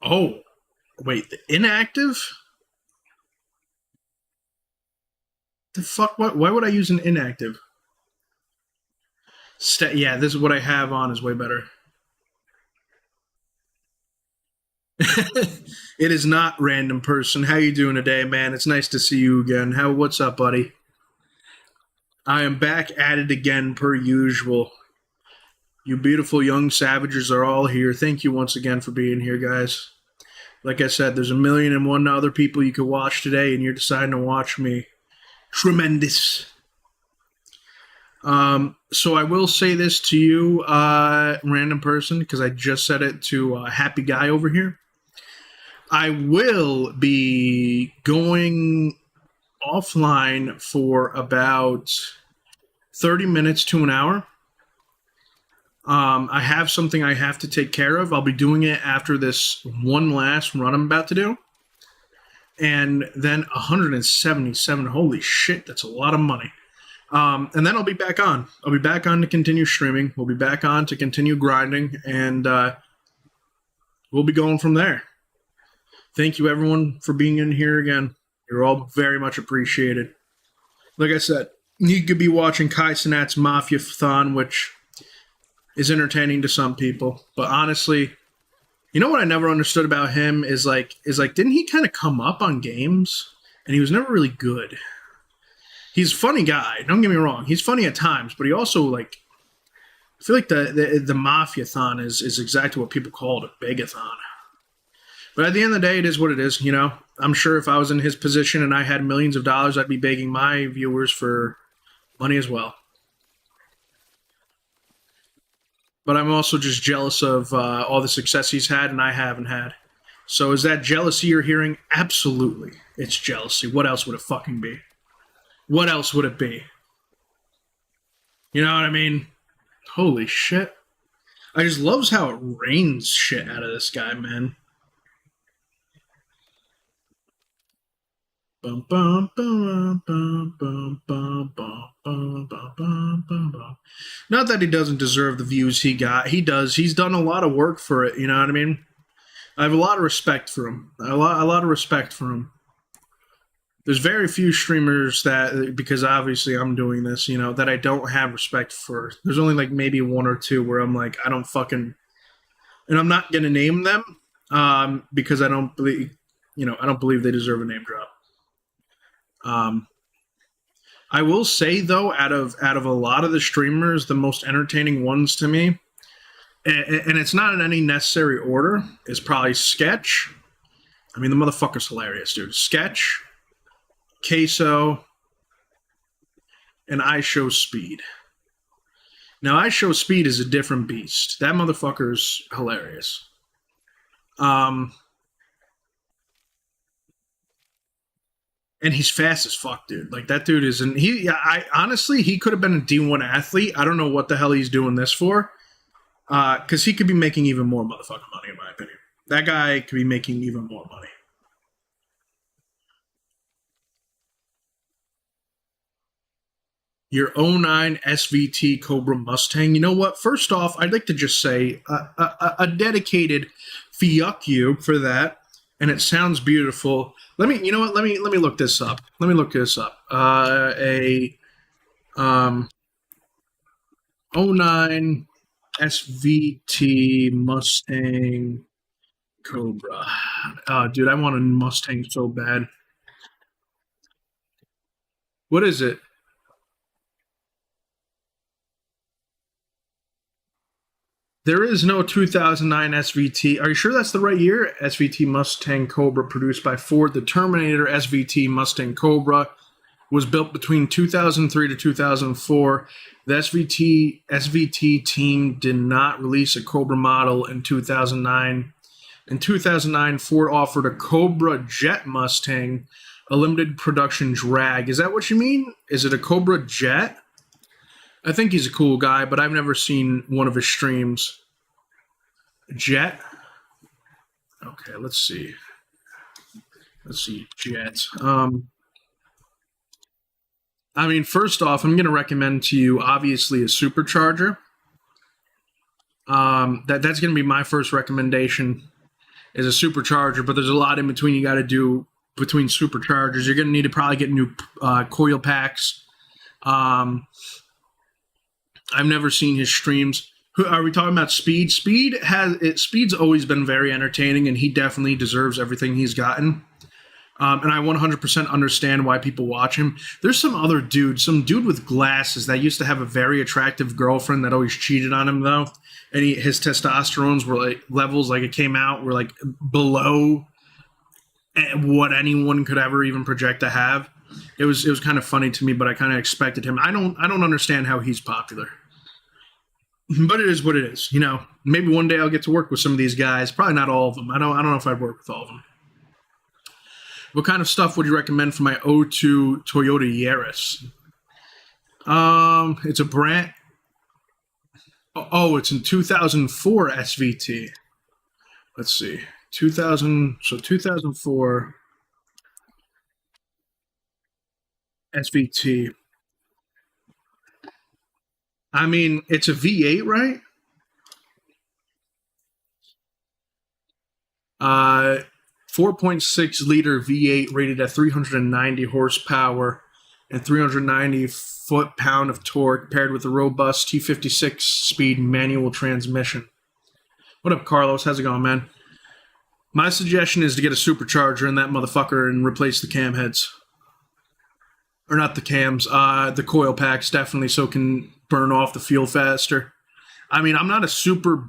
Oh, wait, the inactive? The fuck? Why would I use an inactive? Yeah, this is what I have on is way better. It is not random person. How you doing today, man? It's nice to see you again. What's up, buddy? I am back at it again per usual. You beautiful young savages are all here. Thank you once again for being here, guys. Like I said, there's 1,000,001 other people you could watch today, and you're deciding to watch me. Tremendous. So I will say this to you, random person, because I just said it to a happy guy over here. I will be going offline for about 30 minutes to an hour. I have something I have to take care of. I'll be doing it after this one last run I'm about to do. And then 177. Holy shit, that's a lot of money. And then I'll be back on. I'll be back on to continue streaming. We'll be back on to continue grinding. And we'll be going from there. Thank you, everyone, for being in here again. You're all very much appreciated. Like I said, you could be watching Kai Cenat's Mafia-thon, which is entertaining to some people. But honestly, you know what I never understood about him is like, didn't he kind of come up on games? And he was never really good. He's a funny guy. Don't get me wrong. He's funny at times, but he also, I feel like the Mafia-thon is exactly what people call it, a begathon. But at the end of the day, it is what it is, I'm sure if I was in his position and I had millions of dollars, I'd be begging my viewers for money as well. But I'm also just jealous of all the success he's had and I haven't had. So is that jealousy you're hearing? Absolutely. It's jealousy. What else would it fucking be? What else would it be? You know what I mean? Holy shit. I just loves how it rains shit out of this guy, man. Bum, bum, bum, bum, bum, bum, bum, bum, bum, bum, bum. Not that he doesn't deserve the views he got. He does. He's done a lot of work for it, you know what I mean? I have a lot of respect for him. A lot of respect for him. There's very few streamers that, because obviously I'm doing this, that I don't have respect for. There's only maybe one or two where I'm like, I don't fucking, and I'm not going to name them because I don't believe, I don't believe they deserve a name drop. I will say though, out of a lot of the streamers, the most entertaining ones to me, and it's not in any necessary order, is probably Sketch. I mean, the motherfucker's hilarious, dude. Sketch, Queso, and IShowSpeed. Now, IShowSpeed is a different beast. That motherfucker's hilarious. And he's fast as fuck, dude. That dude isn't. Honestly, he could have been a D1 athlete. I don't know what the hell he's doing this for. Because he could be making even more motherfucking money, in my opinion. That guy could be making even more money. your '09 SVT Cobra Mustang. You know what? First off, I'd like to just say a dedicated fuck you for that, and it sounds beautiful. You know what? Let me look this up. Let me look this up. '09 SVT Mustang Cobra. Oh, dude, I want a Mustang so bad. What is it? There is no 2009 SVT. Are you sure that's the right year? SVT Mustang Cobra, produced by Ford. The Terminator SVT Mustang Cobra was built between 2003 to 2004. The SVT team did not release a Cobra model in 2009. In 2009, Ford offered a Cobra Jet Mustang, a limited production drag. Is that what you mean? Is it a Cobra Jet? I think he's a cool guy, but I've never seen one of his streams. Jet? Okay, let's see. Let's see, Jet. I mean, first off, I'm going to recommend to you, obviously, a supercharger. That's going to be my first recommendation, is a supercharger, but there's a lot in between you got to do between superchargers. You're going to need to probably get new coil packs. I've never seen his streams. Are we talking about Speed? Speed's always been very entertaining, and he definitely deserves everything he's gotten. And I 100% understand why people watch him. There's some dude with glasses that used to have a very attractive girlfriend that always cheated on him, though. And his testosterones were like levels, like it came out, were like below what anyone could ever even project to have. It was kind of funny to me, but I kind of expected him. I don't understand how he's popular, but it is what it is. You know, maybe one day I'll get to work with some of these guys. Probably not all of them. I don't know if I'd work with all of them. What kind of stuff would you recommend for my '02 Toyota Yaris? It's a brand. Oh, it's in 2004 SVT. Let's see, 2004 SVT. I mean, it's a V8, right? 4.6 liter V8 rated at 390 horsepower and 390 foot-pound of torque, paired with a robust T56 speed manual transmission. What up, Carlos? How's it going, man? My suggestion is to get a supercharger in that motherfucker and replace the cam heads. Or not the cams, the coil packs, definitely, so it can burn off the fuel faster. I mean, I'm not a super,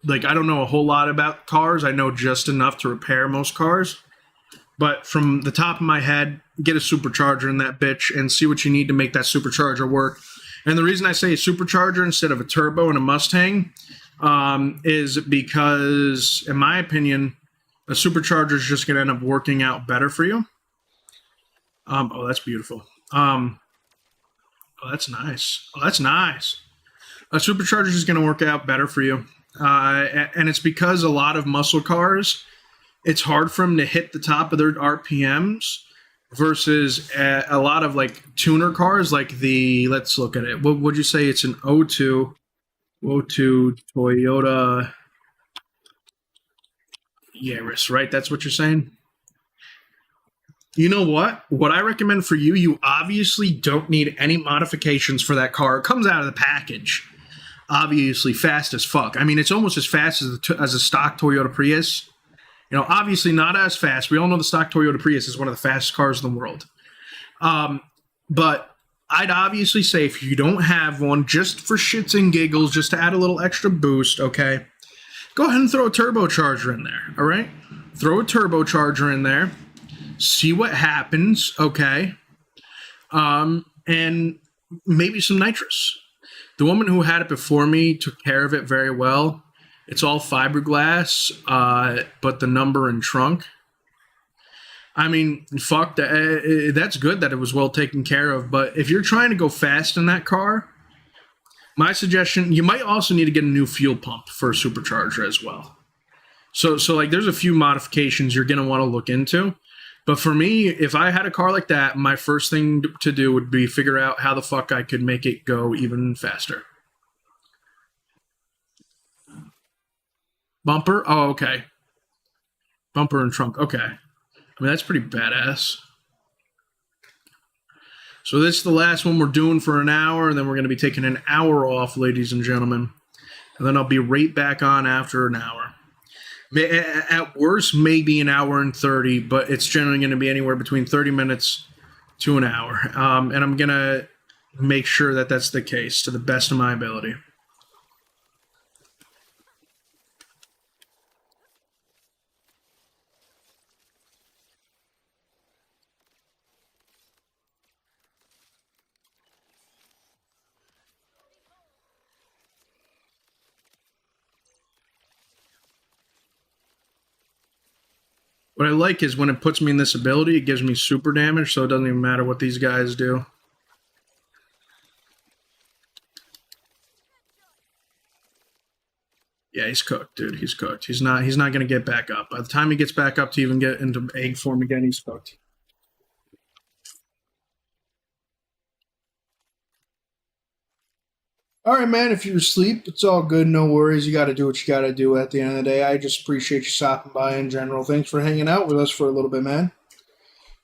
I don't know a whole lot about cars. I know just enough to repair most cars. But from the top of my head, get a supercharger in that bitch and see what you need to make that supercharger work. And the reason I say a supercharger instead of a turbo in a Mustang is because, in my opinion, a supercharger is just going to end up working out better for you. Oh, that's beautiful. Oh, that's nice. Oh, that's nice. A supercharger is going to work out better for you. And it's because a lot of muscle cars, it's hard for them to hit the top of their RPMs versus a lot of like tuner cars, like let's look at it. What would you say? It's an '02 Toyota Yaris, right? That's what you're saying? You know what? What I recommend for you, you obviously don't need any modifications for that car. It comes out of the package. Obviously fast as fuck. I mean, it's almost as fast as a stock Toyota Prius. You know, obviously not as fast. We all know the stock Toyota Prius is one of the fastest cars in the world. But I'd obviously say if you don't have one, just for shits and giggles, just to add a little extra boost, okay, go ahead and throw a turbocharger in there, all right? Throw a turbocharger in there. See what happens, okay? And maybe some nitrous. The woman who had it before me took care of it very well. It's all fiberglass, but the number and trunk. I mean, fuck, that's good that it was well taken care of. But if you're trying to go fast in that car, my suggestion, you might also need to get a new fuel pump for a supercharger as well. So like, there's a few modifications you're going to want to look into. But for me, if I had a car like that, my first thing to do would be figure out how the fuck I could make it go even faster. Bumper? Oh, okay. Bumper and trunk. Okay. I mean, that's pretty badass. So this is the last one we're doing for an hour, and then we're going to be taking an hour off, ladies and gentlemen. And then I'll be right back on after an hour. At worst, maybe an hour and 30, but it's generally going to be anywhere between 30 minutes to an hour. And I'm going to make sure that that's the case to the best of my ability. What I like is when it puts me in this ability, it gives me super damage, so it doesn't even matter what these guys do. Yeah, he's cooked, dude. He's cooked. He's not going to get back up. By the time he gets back up to even get into egg form again, he's cooked. All right, man, if you're asleep, it's all good. No worries. You got to do what you got to do at the end of the day. I just appreciate you stopping by in general. Thanks for hanging out with us for a little bit, man.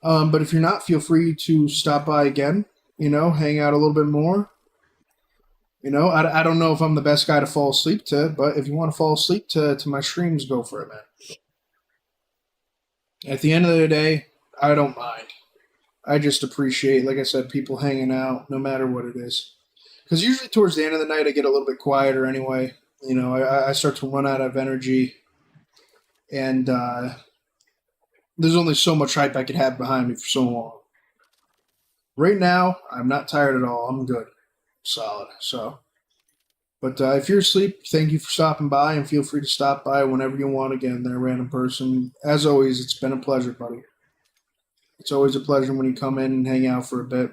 But if you're not, feel free to stop by again, hang out a little bit more. I don't know if I'm the best guy to fall asleep to, but if you want to fall asleep to my streams, go for it, man. At the end of the day, I don't mind. I just appreciate, like I said, people hanging out, no matter what it is. Because usually towards the end of the night, I get a little bit quieter anyway. I start to run out of energy. And there's only so much hype I could have behind me for so long. Right now, I'm not tired at all. I'm good. Solid. So, but if you're asleep, thank you for stopping by, and feel free to stop by whenever you want again there, random person. As always, it's been a pleasure, buddy. It's always a pleasure when you come in and hang out for a bit.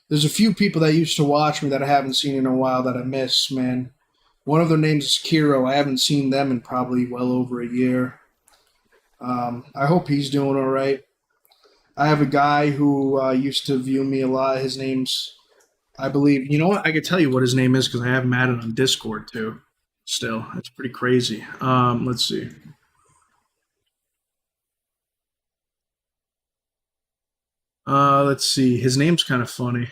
There's a few people that used to watch me that I haven't seen in a while that I miss, man. One of their names is Kiro. I haven't seen them in probably well over a year. I hope he's doing all right. I have a guy who used to view me a lot. His name's, I believe, you know what? I could tell you what his name is because I have him added on Discord too. Still, that's pretty crazy. Let's see. Let's see. His name's kind of funny.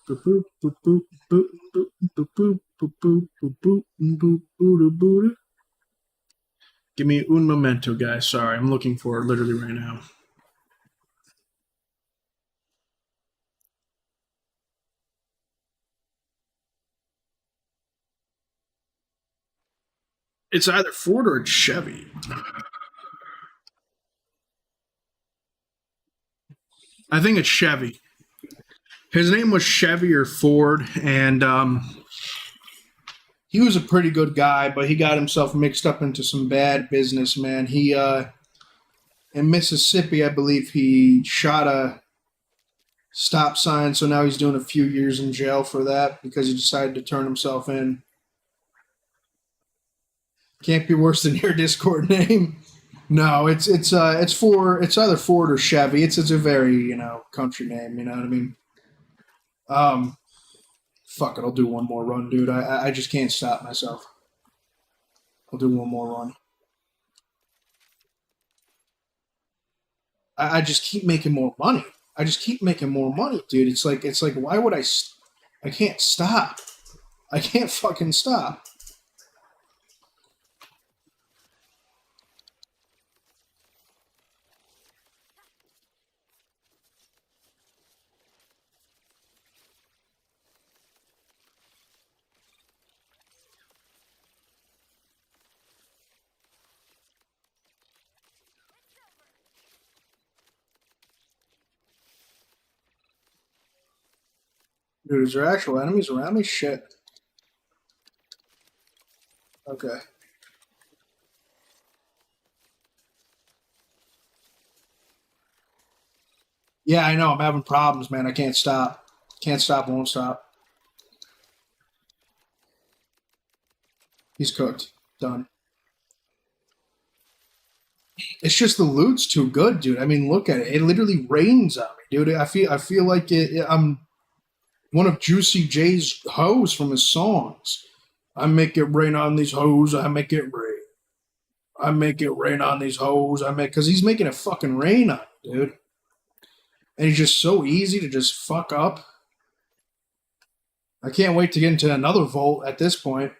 Give me un momento, guys. Sorry, I'm looking for it literally right now. It's either Ford or it's Chevy. I think it's Chevy. His name was Chevy or Ford, and he was a pretty good guy, but he got himself mixed up into some bad business, man. He, in Mississippi, I believe he shot a stop sign, so now he's doing a few years in jail for that because he decided to turn himself in. Can't be worse than your Discord name. No, it's either Ford or Chevy. It's a very, country name, you know what I mean? Fuck it, I'll do one more run, dude. I just can't stop myself. I'll do one more run. I just keep making more money. I just keep making more money, dude. It's like why would I can't stop. I can't fucking stop. Dude, is there actual enemies around me? Shit. Okay. Yeah, I know. I'm having problems, man. I can't stop. Can't stop, won't stop. He's cooked. Done. It's just the loot's too good, dude. I mean, look at it. It literally rains on me, dude. I feel like I'm one of Juicy J's hoes from his songs. I make it rain on these hoes. I make it rain. I make it rain on these hoes. Because he's making it fucking rain on me, dude. And he's just so easy to just fuck up. I can't wait to get into another vault at this point.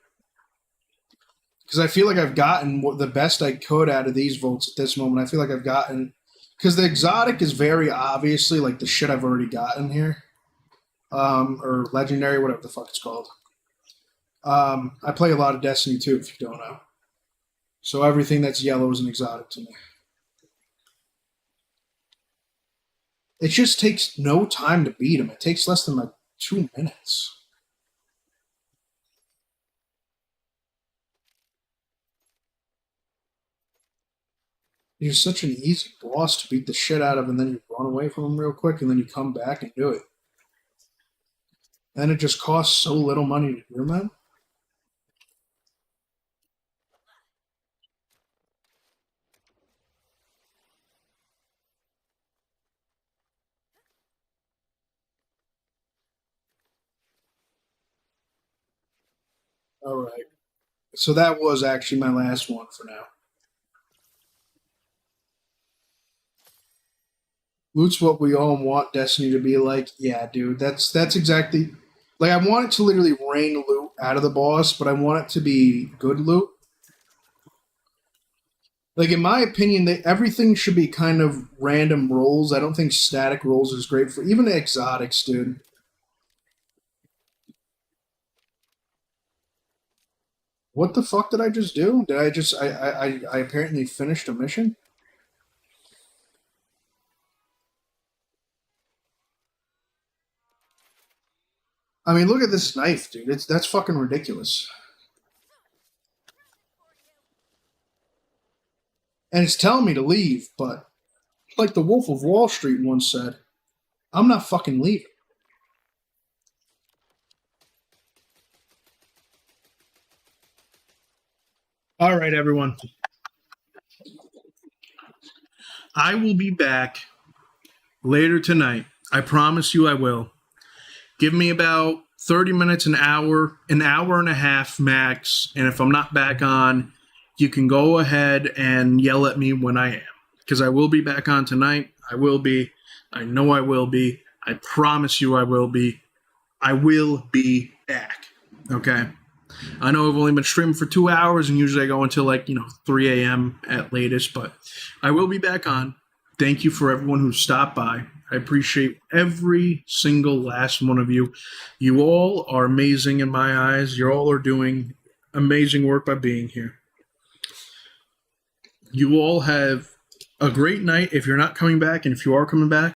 Because I feel like I've gotten the best I could out of these vaults at this moment. I feel like I've gotten... Because the exotic is very obviously like the shit I've already gotten here. Or legendary, whatever the fuck it's called. I play a lot of Destiny 2, if you don't know. So everything that's yellow is an exotic to me. It just takes no time to beat him. It takes less than like 2 minutes. You're such an easy boss to beat the shit out of, and then you run away from him real quick, and then you come back and do it. And it just costs so little money to do, man. All right. So that was actually my last one for now. Loot's what we all want Destiny to be like. Yeah, dude, that's exactly... Like, I want it to literally rain loot out of the boss, but I want it to be good loot. Like, in my opinion, everything should be kind of random rolls. I don't think static rolls is great for... Even the exotics, dude. What the fuck did I just do? Did I just... I apparently finished a mission? I mean, look at this knife, dude. That's fucking ridiculous. And it's telling me to leave, but like the Wolf of Wall Street once said, I'm not fucking leaving. All right, everyone. I will be back later tonight. I promise you I will. Give me about 30 minutes, an hour and a half max. And if I'm not back on, you can go ahead and yell at me when I am. Because I will be back on tonight. I will be. I know I will be. I promise you I will be. I will be back. Okay? I know I've only been streaming for 2 hours, and usually I go until 3 a.m. at latest. But I will be back on. Thank you for everyone who stopped by. I appreciate every single last one of you. You all are amazing in my eyes. You all are doing amazing work by being here. You all have a great night if you're not coming back, and if you are coming back,